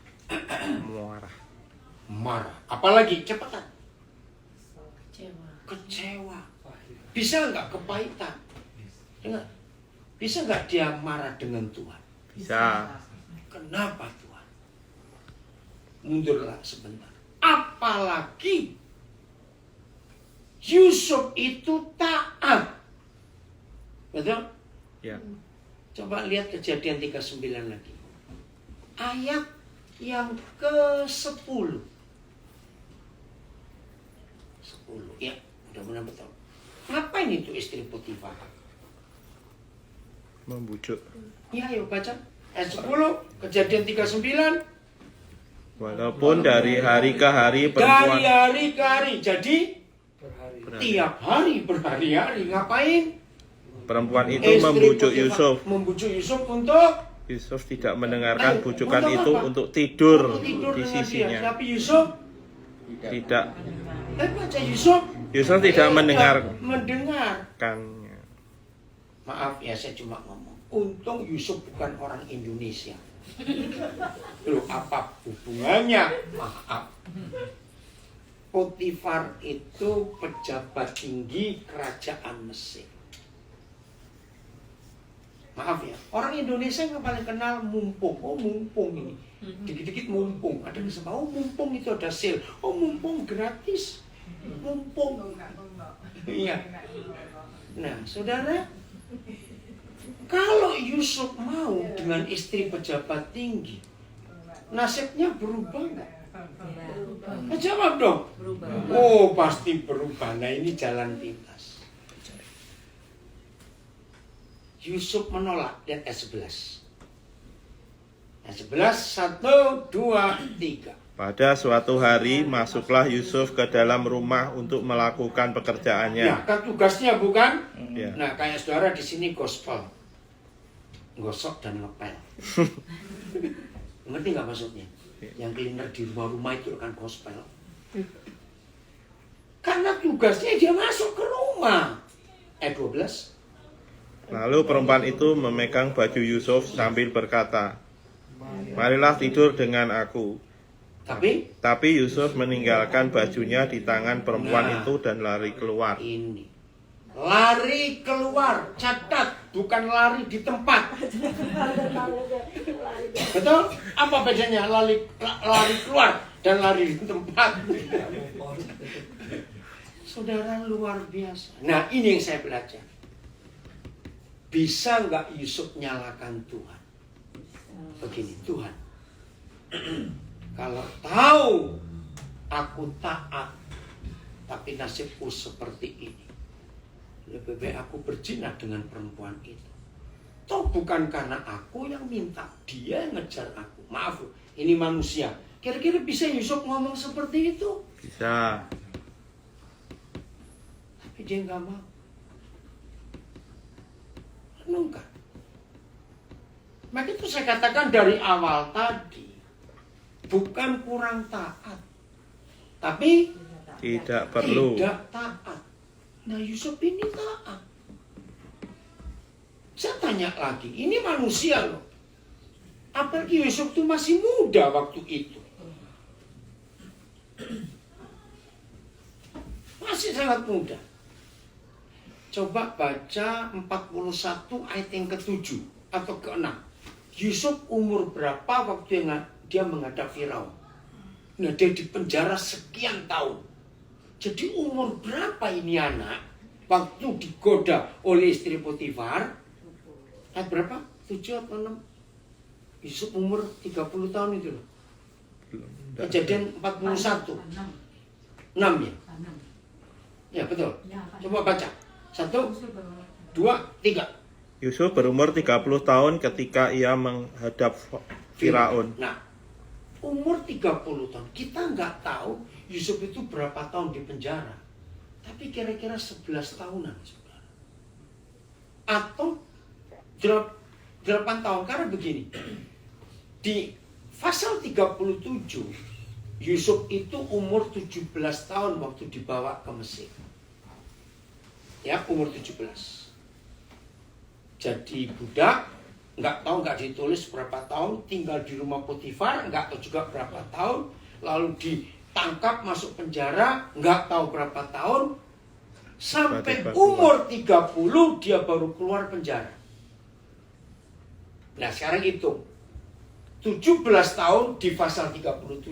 Speaker 1: Marah. Apalagi cepetan. Kecewa. Bisa nggak kepahitan? Dengar. Bisa nggak dia marah dengan Tuhan?
Speaker 2: Bisa.
Speaker 1: Kenapa Tuhan? Mundurlah sebentar. Apalagi Yusuf itu taat. Betul?
Speaker 2: Ya.
Speaker 1: Coba lihat Kejadian 39 lagi. Ayat yang ke-10. 10. Ya, mudah-mudahan betul. Ngapain itu istri Potifar?
Speaker 2: Membujuk.
Speaker 1: Ya, ayo baca. Ayat 10, Kejadian 39.
Speaker 2: Walaupun dari hari ke hari
Speaker 1: Dari
Speaker 2: perempuan
Speaker 1: hari ke hari. Jadi,
Speaker 4: berhari.
Speaker 1: tiap hari, berhari-hari. Ngapain?
Speaker 2: perempuan itu
Speaker 1: Istri
Speaker 2: membujuk
Speaker 1: Potifar
Speaker 2: Yusuf.
Speaker 1: membujuk Yusuf untuk
Speaker 2: Yusuf tidak mendengarkan bujukan
Speaker 1: untuk
Speaker 2: itu
Speaker 1: apa?
Speaker 2: untuk tidur
Speaker 1: Untuk tidur
Speaker 2: di
Speaker 1: dengan dia.
Speaker 2: sisinya.
Speaker 1: Tapi Yusuf,
Speaker 2: Tidak.
Speaker 1: baca Yusuf.
Speaker 2: Yusuf tidak mendengarkannya.
Speaker 1: mendengar. Maaf ya, saya cuma ngomong. Untung Yusuf bukan orang Indonesia. Loh, apa hubungannya? Maaf. Potifar itu pejabat tinggi kerajaan Mesir. Maaf ya, orang Indonesia yang paling kenal mumpung. Oh, mumpung ini. Dikit-dikit mumpung. Ada yang sama, oh mumpung itu ada sale. Oh, mumpung gratis. Mumpung. Iya. Nah, saudara, kalau Yusuf mau dengan istri pejabat tinggi, nasibnya berubah nggak? Jawab dong. Oh, pasti berubah. Nah, ini jalan pintas. Yusuf menolak. Lihat ayat 11. Ayat 11, 1, 2, 3.
Speaker 2: Pada suatu hari masuklah Yusuf ke dalam rumah untuk melakukan pekerjaannya.
Speaker 1: Ya, kan tugasnya bukan?
Speaker 2: Ya.
Speaker 1: Nah, kayak saudara di sini gospel. Gosok dan ngepel. Ngerti nggak maksudnya? Yang cleaner di rumah-rumah itu kan gospel. Karena tugasnya dia masuk ke rumah. Ayat 12.
Speaker 2: Lalu perempuan itu memegang baju Yusuf sambil berkata, "Marilah tidur dengan aku." Tapi Yusuf meninggalkan bajunya di tangan perempuan itu dan lari keluar.
Speaker 1: Ini. Lari keluar. Catat, bukan lari di tempat. Betul? Apa bedanya lari keluar dan lari di tempat? Saudara, luar biasa. Nah, ini yang saya belajar. Bisa nggak Yusuf nyalakan Tuhan? Begini, Tuhan, kalau tahu aku taat, tapi nasibku seperti ini, lebih baik aku berzina dengan perempuan itu. Toh bukan karena aku yang minta, dia yang ngejar aku. Maaf, ini manusia. Kira-kira bisa Yusuf ngomong seperti itu?
Speaker 2: Bisa.
Speaker 1: Tapi dia nggak mau. Renungkan. Maka itu saya katakan dari awal tadi, bukan kurang taat, tapi
Speaker 2: Tidak perlu.
Speaker 1: tidak taat. Nah, Yusuf ini taat. Saya tanya lagi, ini manusia loh. Apalagi Yusuf itu masih muda waktu itu. Masih sangat muda. Coba baca 41 ayat yang ke-7 atau ke-6. Yusuf umur berapa waktu yang dia menghadap Firaun? Nah, dia di penjara sekian tahun. Jadi umur berapa ini anak waktu digoda oleh istri Potifar? Ayat berapa? 7 atau 6? Yusuf umur 30 tahun itu loh. Kejadian 41. 6 ya? Ya, betul. Coba baca. 1, 2, 3.
Speaker 2: Yusuf berumur 30 tahun ketika ia menghadap Firaun.
Speaker 1: Nah, umur 30 tahun. Kita nggak tahu Yusuf itu berapa tahun di penjara. Tapi kira-kira 11 tahunan, saudara. Atau 8 tahun. Karena begini, di pasal 37, Yusuf itu umur 17 tahun waktu dibawa ke Mesir. Ya, umur 17. Jadi budak, nggak ditulis berapa tahun, tinggal di rumah Potifar, nggak tahu juga berapa tahun, lalu ditangkap masuk penjara, nggak tahu berapa tahun, sampai umur 30 dia baru keluar penjara. Nah, sekarang hitung. 17 tahun di pasal 37,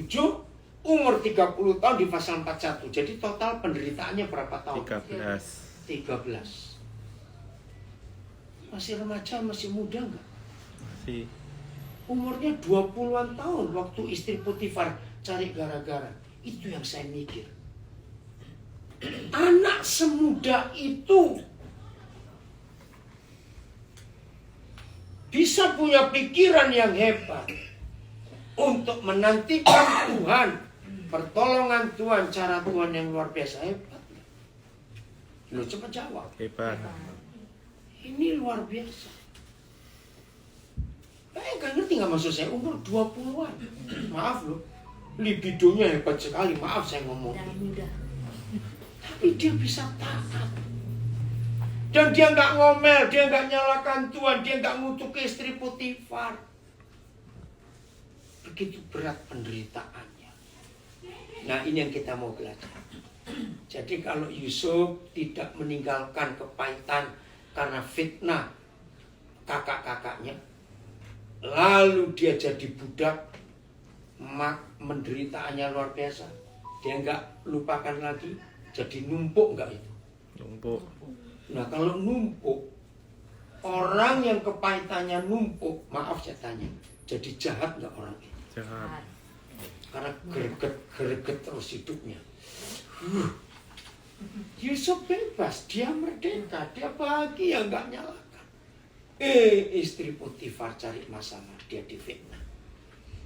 Speaker 1: umur 30 tahun di pasal 41. Jadi total penderitaannya berapa tahun?
Speaker 2: 13.
Speaker 1: 13. Masih remaja, masih muda nggak?
Speaker 2: Masih.
Speaker 1: Umurnya 20-an tahun waktu istri Potifar cari gara-gara. Itu yang saya mikir. Anak semuda itu bisa punya pikiran yang hebat untuk menantikan Tuhan, pertolongan Tuhan, cara Tuhan yang luar biasa hebat. Lo coba jawab.
Speaker 2: Hebat.
Speaker 1: Ini luar biasa. Gak ngerti gak maksud saya, umur 20-an. Maaf loh, libidonya hebat sekali, maaf saya ngomong. Tapi dia bisa taat. Dan dia gak ngomel, dia gak nyalakan Tuhan, dia gak ngutuk istri Potifar. Begitu berat penderitaannya. Nah, ini yang kita mau belajar. Jadi kalau Yusuf tidak meninggalkan kepahitan karena fitnah kakak-kakaknya, lalu dia jadi budak, menderitaannya luar biasa. Dia nggak lupakan lagi, jadi numpuk nggak itu?
Speaker 2: Numpuk.
Speaker 1: Nah kalau numpuk, orang yang kepahitannya numpuk, maaf saya tanya, jadi jahat nggak orang itu?
Speaker 2: Jahat.
Speaker 1: Karena greget terus hidupnya. Yusuf bebas, dia merdeka, dia bahagia, nggak nyalakan. Istri Potifar cari masalah, dia difitnah.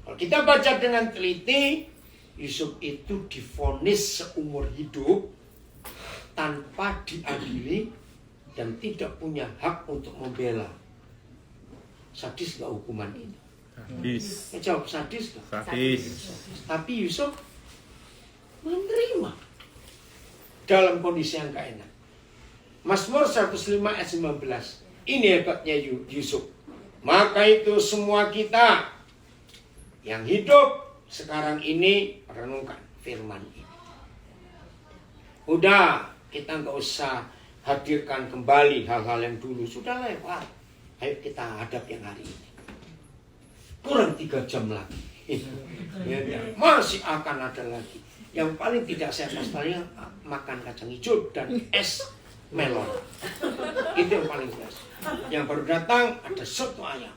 Speaker 1: Kalau kita baca dengan teliti, Yusuf itu divonis seumur hidup tanpa diadili dan tidak punya hak untuk membela. Sadis nggak hukuman itu?
Speaker 2: Sadis.
Speaker 1: Jawab sadis nggak?
Speaker 2: Sadis.
Speaker 1: Tapi Yusuf menerima dalam kondisi yang gak enak. Mazmur 105 ayat 19. Ini hebatnya Yusuf. Maka itu semua kita yang hidup sekarang ini renungkan firman ini. Udah, kita nggak usah hadirkan kembali hal-hal yang dulu sudah lewat. Ayo kita hadap yang hari ini. Kurang 3 jam lagi. Masih akan ada lagi. Yang paling tidak saya pastinya makan kacang hijau dan es melon. Itu yang paling biasa. Yang baru datang ada soto ayam.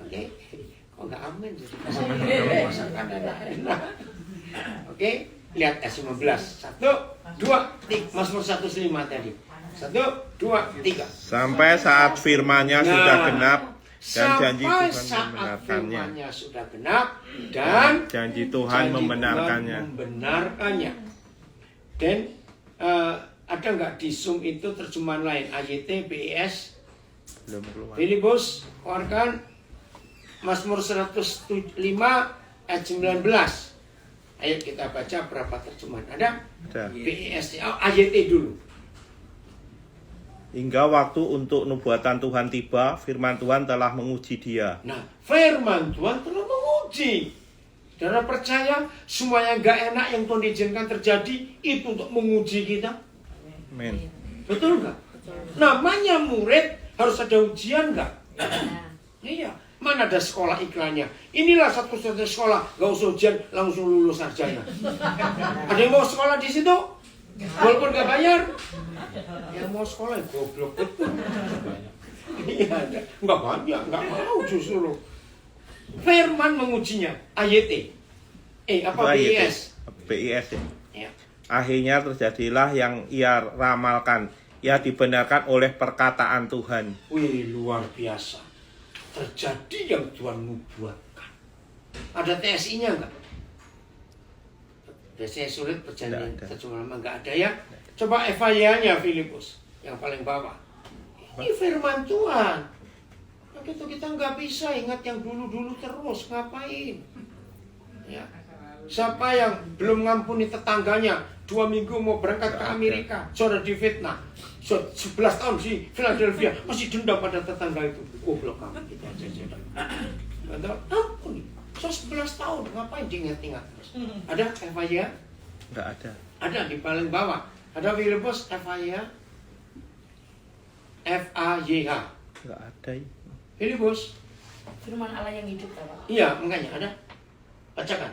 Speaker 1: Oke, kok nggak amin jadi masakan enak. Oke, lihat ayat 19. 1, 2, 3. Mazmur 105 tadi. 1, 2, 3.
Speaker 2: Sampai saat firman-Nya sudah genap dan janji
Speaker 1: Sampai
Speaker 2: Tuhan
Speaker 1: saat
Speaker 2: membenarkannya.
Speaker 1: firman-Nya sudah genap dan
Speaker 2: Janji Tuhan membenarkannya.
Speaker 1: Dan ada nggak di Zoom itu terjemahan lain? AYT, BIS,
Speaker 2: Belum keluar.
Speaker 1: Filipus, keluarkan Mazmur 105 ayat 19. Ayo kita baca berapa terjemahan. Ada?
Speaker 2: Ada.
Speaker 1: BIS, AYT dulu.
Speaker 2: Hingga waktu untuk nubuatan Tuhan tiba, firman Tuhan telah menguji dia.
Speaker 1: Nah, firman Tuhan telah menguji. Saudara percaya semua yang gak enak yang Tuhan izinkan terjadi itu untuk menguji kita?
Speaker 2: Amin.
Speaker 1: Betul nggak? Namanya murid harus ada ujian nggak? Iya. Mana ada sekolah iklannya? Inilah satu-satunya sekolah, gak usah ujian, langsung lulus sarjana. Ada yang mau sekolah di situ? Walaupun gak bayar? Yang mau sekolah goblok betul. Iya ada. Nggak banyak, nggak mau justru. Firman mengujinya. AYT. Apa BIS?
Speaker 2: BIS ya.
Speaker 1: Ya.
Speaker 2: Akhirnya terjadilah yang ia ramalkan. Ia dibenarkan oleh perkataan Tuhan.
Speaker 1: Wih, luar biasa. Terjadi yang Tuhan nubuatkan. Ada TSI-nya enggak? Biasanya sulit perjanjian terjemahan lama enggak ada ya. Coba FIA-nya Filipus yang paling bawah. Ini firman Tuhan. Begitu kita nggak bisa ingat yang dulu-dulu terus ngapain? Ya. Siapa yang belum ngampuni tetangganya 2 minggu mau berangkat ke Amerika, sudah difitnah. 11 tahun di Philadelphia masih dendam pada tetangga itu. Oh belum kamu kita aja. Betul? Ampun. 11 tahun ngapain diingat-ingat terus? Ada FIA?
Speaker 2: Enggak ada.
Speaker 1: Ada di paling bawah. Ada Filipus FIA? FAYH.
Speaker 2: Enggak ada.
Speaker 1: Filipus.
Speaker 5: Firman Allah yang hidup, Pak.
Speaker 1: Iya, makanya ada. Bacakan.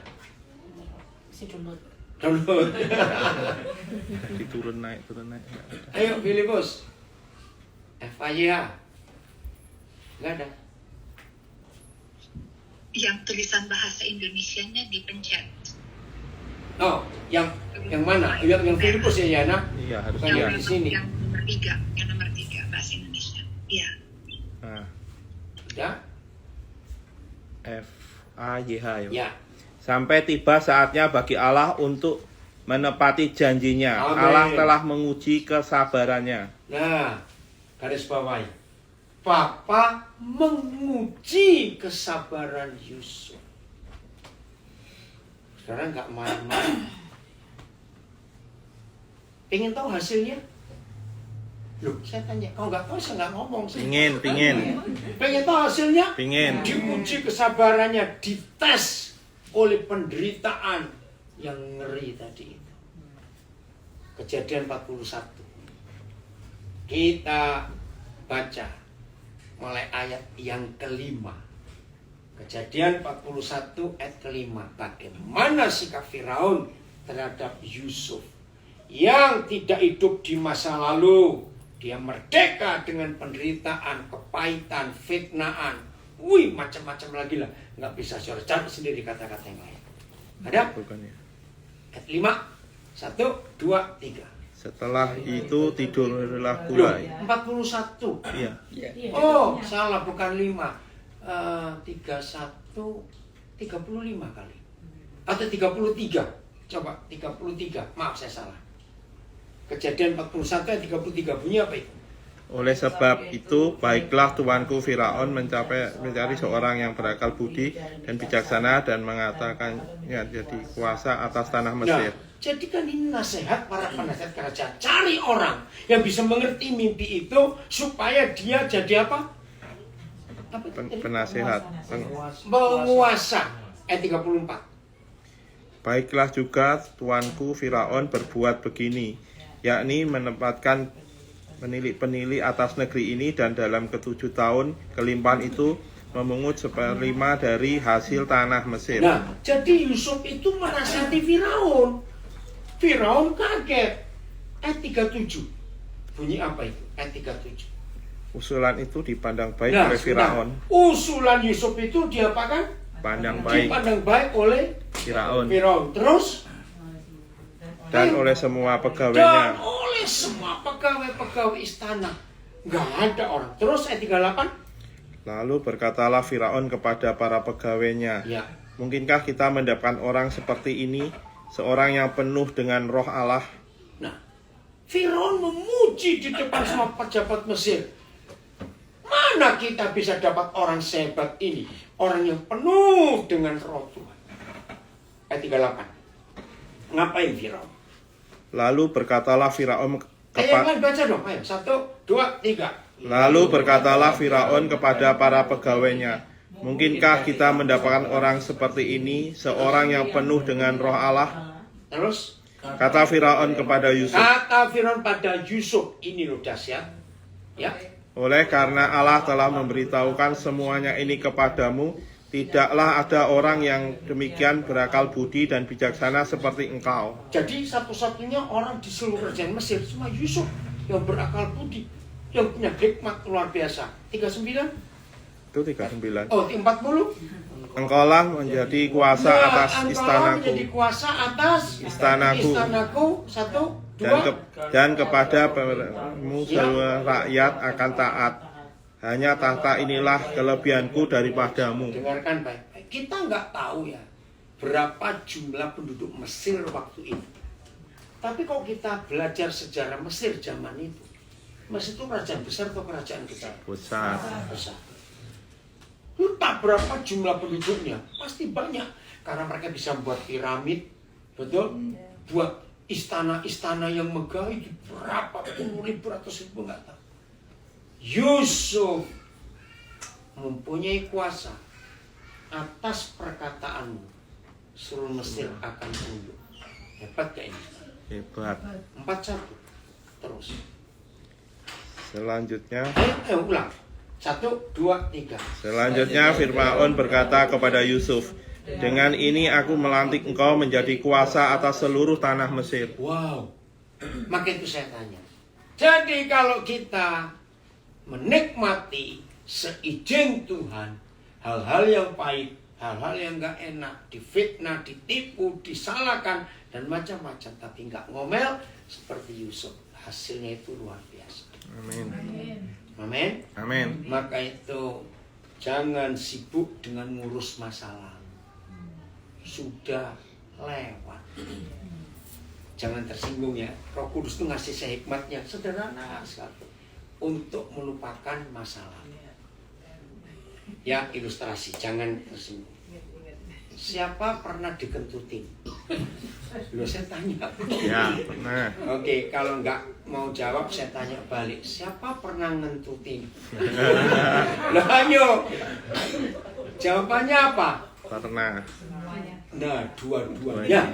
Speaker 5: Si download.
Speaker 1: Download.
Speaker 2: Jadi turun naik. Enggak ada.
Speaker 1: Ayo Filipus. FAYH. Enggak ada.
Speaker 6: Yang tulisan bahasa Indonesianya dipencet.
Speaker 1: Oh, yang mana? Yang Filipus ya, Yana?
Speaker 2: Iya, harus
Speaker 1: Bukan
Speaker 2: iya.
Speaker 1: yang di sini.
Speaker 6: Yang nomor 3 bahasa Indonesia. Iya.
Speaker 2: Nah,
Speaker 1: Ya?
Speaker 2: FAYH ya.
Speaker 1: Ya.
Speaker 2: Sampai tiba saatnya bagi Allah untuk menepati janjinya.
Speaker 1: Amin.
Speaker 2: Allah telah menguji kesabarannya.
Speaker 1: Nah, garis bawahi. Papa menguji kesabaran Yusuf. Sekarang nggak main-main. Pengen tahu hasilnya? Loh, saya tanya. Kalau nggak tahu, saya nggak ngomong.
Speaker 2: Pingin.
Speaker 1: Pengen tahu hasilnya?
Speaker 2: Pingin.
Speaker 1: Diuji kesabarannya, dites oleh penderitaan yang ngeri tadi itu. Kejadian 41. Kita baca mulai ayat yang kelima. Kejadian 41 ayat kelima. Bagaimana sikap Firaun terhadap Yusuf yang tidak hidup di masa lalu. Dia merdeka dengan penderitaan, kepahitan, fitnaan. Wih, macam-macam lagi lah. Nggak bisa cari sendiri kata-kata yang lain. Ada?
Speaker 2: Bukan ya.
Speaker 1: Ayat 5. 1, 2, 3.
Speaker 2: Setelah itu tidurlah
Speaker 1: Loh,
Speaker 2: pula.
Speaker 1: 41.
Speaker 2: Iya.
Speaker 1: Oh, salah, bukan 5. 31, 35 kali. Atau 33. Coba, 33. Maaf, saya salah. Kejadian 41 ayat 33. Bunyi apa itu?
Speaker 2: Oleh sebab itu, baiklah tuanku Firaun mencari seorang yang berakal budi dan bijaksana dan mengatakannya jadi kuasa atas tanah Mesir.
Speaker 1: Nah, jadi kan ini nasihat para penasihat kerajaan. Cari orang yang bisa mengerti mimpi itu supaya dia jadi apa? Apa itu tadi?
Speaker 2: Penasehat.
Speaker 1: Penguasa. Ayat 34.
Speaker 2: Baiklah juga tuanku Firaun berbuat begini, yakni menempatkan penilik-penilik atas negeri ini dan dalam ke-7 tahun kelimpahan itu memungut 1/5 dari hasil tanah Mesir.
Speaker 1: Nah, jadi Yusuf itu menasihati Firaun. Firaun kaget. Ayat 37. Bunyi apa itu? Ayat 37.
Speaker 2: Usulan itu dipandang baik
Speaker 1: Nah,
Speaker 2: oleh Firaun.
Speaker 1: usulan Yusuf itu diapakan?
Speaker 2: Pandang baik
Speaker 1: Dipandang baik oleh
Speaker 2: Firaun
Speaker 1: Firaun. Terus?
Speaker 2: dan oleh semua
Speaker 1: Dan
Speaker 2: pegawainya.
Speaker 1: oleh semua pegawai-pegawai istana. Nggak ada orang. Terus ayat 38.
Speaker 2: Lalu berkatalah Firaun kepada para pegawainya,
Speaker 1: Ya.
Speaker 2: mungkinkah kita mendapatkan orang seperti ini, seorang yang penuh dengan roh Allah?
Speaker 1: Nah, Firaun memuji di depan semua pejabat Mesir. Mana kita bisa dapat orang sehebat ini? Orang yang penuh dengan roh Tuhan. Ayat 38. Ngapain Firaun?
Speaker 2: Lalu berkatalah Firaun
Speaker 1: Yang lain baca dong. Ayo, 1, 2, 3.
Speaker 2: Lalu berkatalah Firaun kepada para pegawainya, mungkinkah kita mendapatkan orang seperti ini, seorang yang penuh dengan roh Allah?
Speaker 1: Terus?
Speaker 2: Kata Firaun kepada Yusuf,
Speaker 1: Kata Firaun pada Yusuf. Ini loh dahsyat. Ya.
Speaker 2: oleh karena Allah telah memberitahukan semuanya ini kepadamu, tidaklah ada orang yang demikian berakal budi dan bijaksana seperti engkau.
Speaker 1: Jadi satu-satunya orang di seluruh kerajaan Mesir cuma Yusuf yang berakal budi, yang punya hikmat luar biasa. 39?
Speaker 2: Itu 39.
Speaker 1: Oh, 40?
Speaker 2: Engkaulah menjadi kuasa atas
Speaker 1: Engkau menjadi
Speaker 2: istanaku
Speaker 1: kuasa atas
Speaker 2: Istanaku.
Speaker 1: 1, 2.
Speaker 2: dan kepada seluruh rakyat akan taat. Hanya tahta inilah kelebihanku daripadamu.
Speaker 1: Dengarkan baik-baik. Kita nggak tahu ya berapa jumlah penduduk Mesir waktu itu. Tapi kalau kita belajar sejarah Mesir zaman itu, Mesir itu kerajaan besar atau kerajaan kecil?
Speaker 2: Besar.
Speaker 1: Besar. Entah berapa jumlah penduduknya, pasti banyak. Karena mereka bisa membuat piramid, betul? Buat istana-istana yang megah itu berapa puluh ribu, ratus ribu, nggak tahu. Yusuf mempunyai kuasa atas perkataanmu. Seluruh Mesir akan tunduk. Hebat gak ini?
Speaker 2: Hebat.
Speaker 1: 41. Terus.
Speaker 2: Selanjutnya
Speaker 1: Ulang. 1, 2, 3.
Speaker 2: Selanjutnya Firaun berkata kepada Yusuf, dengan ini aku melantik engkau menjadi kuasa atas seluruh tanah Mesir.
Speaker 1: Wow. Maka itu saya tanya. Jadi kalau kita menikmati seizin Tuhan hal-hal yang pahit, hal-hal yang gak enak, difitnah, ditipu, disalahkan, dan macam-macam, tapi nggak ngomel seperti Yusuf. Hasilnya itu luar biasa.
Speaker 2: Amin.
Speaker 1: Amin.
Speaker 2: Amin.
Speaker 1: Maka itu jangan sibuk dengan ngurus masalah. Sudah lewat. Jangan tersinggung ya. Roh Kudus itu ngasih hikmatnya sederhana sekali untuk melupakan masalah. Ya, ilustrasi, jangan tersinggung. Siapa pernah dikentutin? Loh, saya tanya.
Speaker 2: Ya, nah.
Speaker 1: Oke, kalau nggak mau jawab saya tanya balik. Siapa pernah ngentutin? Lah ayo. Jawabannya apa?
Speaker 2: Pernah.
Speaker 1: Nah, dua-duanya.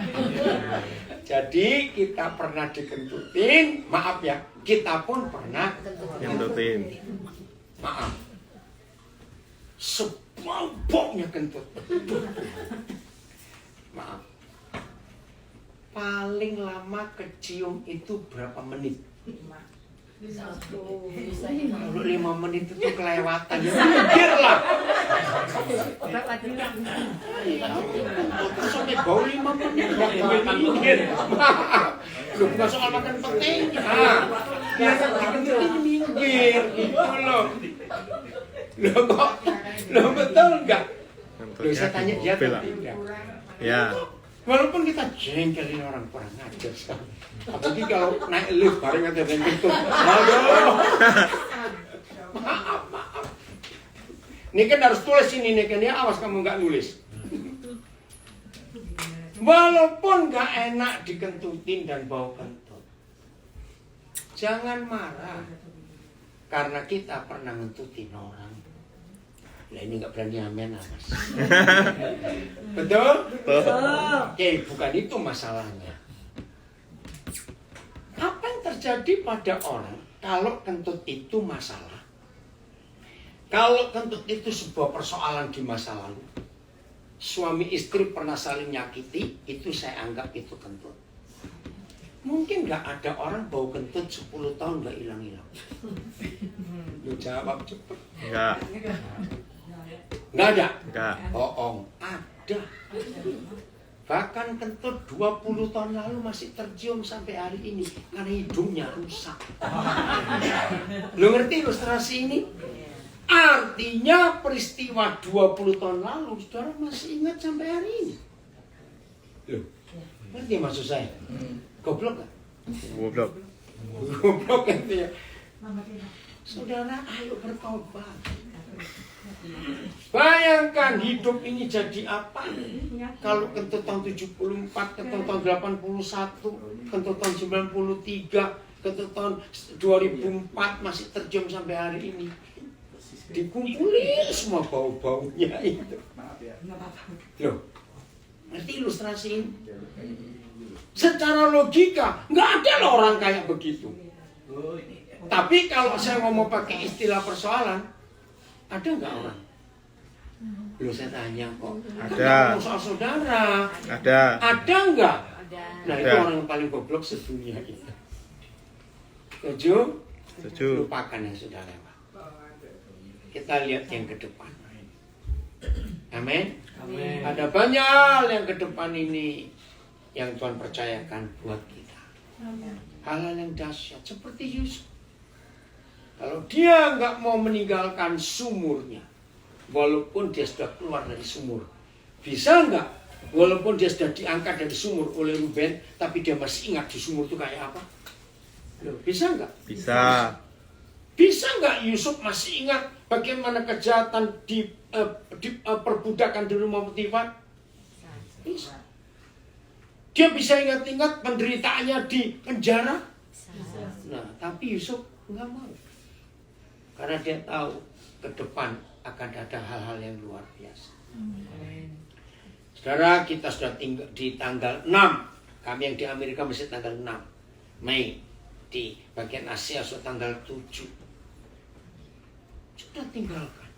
Speaker 1: Jadi kita pernah dikentutin, maaf ya, kita pun pernah
Speaker 2: Kentutin.
Speaker 1: maaf. Sebauknya kentut. Maaf. Paling lama kecium itu berapa menit? Kalau 5 menit itu kelewatan, ya mikir lah. Sampai bau 5 menit, nggak mikir. Maaf, lu bukan soal makan penting. Biar dikentutin minggir, gitu loh. Lo betul nggak? Lo saya tanya dia tapi enggak.
Speaker 2: Ya.
Speaker 1: Walaupun kita jengkelin orang kurang ajar sekali. Apalagi kalau naik lift bareng ada yang gitu. Aduh. Maaf. Ini kan harus tulis ini nih kan ya, awas kamu nggak nulis. Walaupun nggak enak dikentutin dan bau kentut, jangan marah karena kita pernah ngentutin orang. Nah ini nggak berani amen, Mas. Betul? Oke, bukan itu masalahnya. Apa yang terjadi pada orang kalau kentut itu masalah? Kalau kentut itu sebuah persoalan di masa lalu, suami istri pernah saling nyakiti, itu saya anggap itu kentut. Mungkin nggak ada orang bau kentut 10 tahun nggak hilang-hilang. Lu jawab cepet.
Speaker 2: Enggak.
Speaker 1: Nggak ada?
Speaker 2: Enggak.
Speaker 1: Bohong. Ada. Bahkan kentut 20 tahun lalu masih tercium sampai hari ini karena hidungnya rusak. Lu ngerti ilustrasi ini? Artinya peristiwa 20 tahun lalu saudara masih ingat sampai hari ini. Loh, ngerti maksud saya? Goblok gak?
Speaker 2: Goblok.
Speaker 1: Goblok kan ya? Saudara, ayo bertobat. Bayangkan hidup ini jadi apa? Kalau kentut tahun 74, kentut tahun 81, kentut tahun 93, kentut tahun 2004 masih tercium sampai hari ini. Dikumpulin semua bau-baunya itu. Loh, ngerti ilustrasi ini? Secara logika, nggak ada loh orang kayak begitu. Tapi kalau saya ngomong pakai istilah persoalan, ada nggak orang? Loh saya tanya kok.
Speaker 2: Ada.
Speaker 1: Soal saudara.
Speaker 2: Ada.
Speaker 1: Ada nggak?
Speaker 5: Ada.
Speaker 1: Nah itu orang yang paling goblok sedunia itu. Setuju?
Speaker 2: Setuju.
Speaker 1: Lupakan yang sudah lewat. Kita lihat yang ke depan. Amin.
Speaker 4: Amin.
Speaker 1: Ada banyak yang ke depan ini yang Tuhan percayakan buat kita. Hal-hal yang dahsyat seperti Yusuf. Kalau dia nggak mau meninggalkan sumurnya, walaupun dia sudah keluar dari sumur, bisa nggak? Walaupun dia sudah diangkat dari sumur oleh Ruben, tapi dia masih ingat di sumur itu kayak apa? Loh, bisa nggak?
Speaker 2: Bisa.
Speaker 1: Bisa nggak Yusuf masih ingat bagaimana kejahatan di perbudakan di rumah Potifar? Bisa. Dia bisa ingat-ingat penderitaannya di penjara? Nah, tapi Yusuf nggak mau. Karena dia tahu ke depan akan ada hal-hal yang luar biasa. Saudara, kita sudah tinggal di tanggal 6. Kami yang di Amerika masih tanggal 6 Mei. Di bagian Asia sudah tanggal 7. Sudah tinggalkan.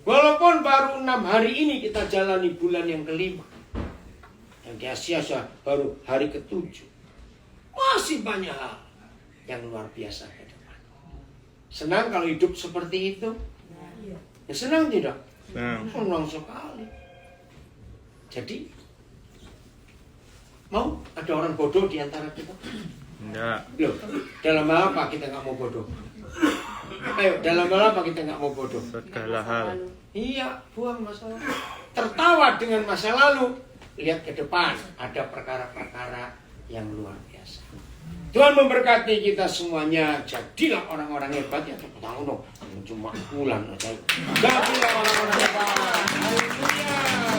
Speaker 1: Walaupun baru 6 hari ini kita jalani bulan yang kelima. Yang di Asia sudah baru hari ke-7. Masih banyak hal yang luar biasa ke depan. Senang kalau hidup seperti itu? Ya, senang tidak?
Speaker 2: Nah.
Speaker 1: Senang sekali. Jadi Mau ada orang bodoh di antara kita?
Speaker 2: Enggak.
Speaker 1: Loh, dalam hal apa kita nggak mau bodoh? Ayo, dalam hal apa kita nggak mau bodoh?
Speaker 2: Segala hal.
Speaker 1: Iya, buang masa lalu. Tertawa dengan masa lalu. Lihat ke depan, ada perkara-perkara yang luar biasa. Tuhan memberkati kita semuanya. Jadilah orang-orang hebat ya. Tahu dong, cuma bulan aja. Jadilah orang-orang hebat. Haleluya.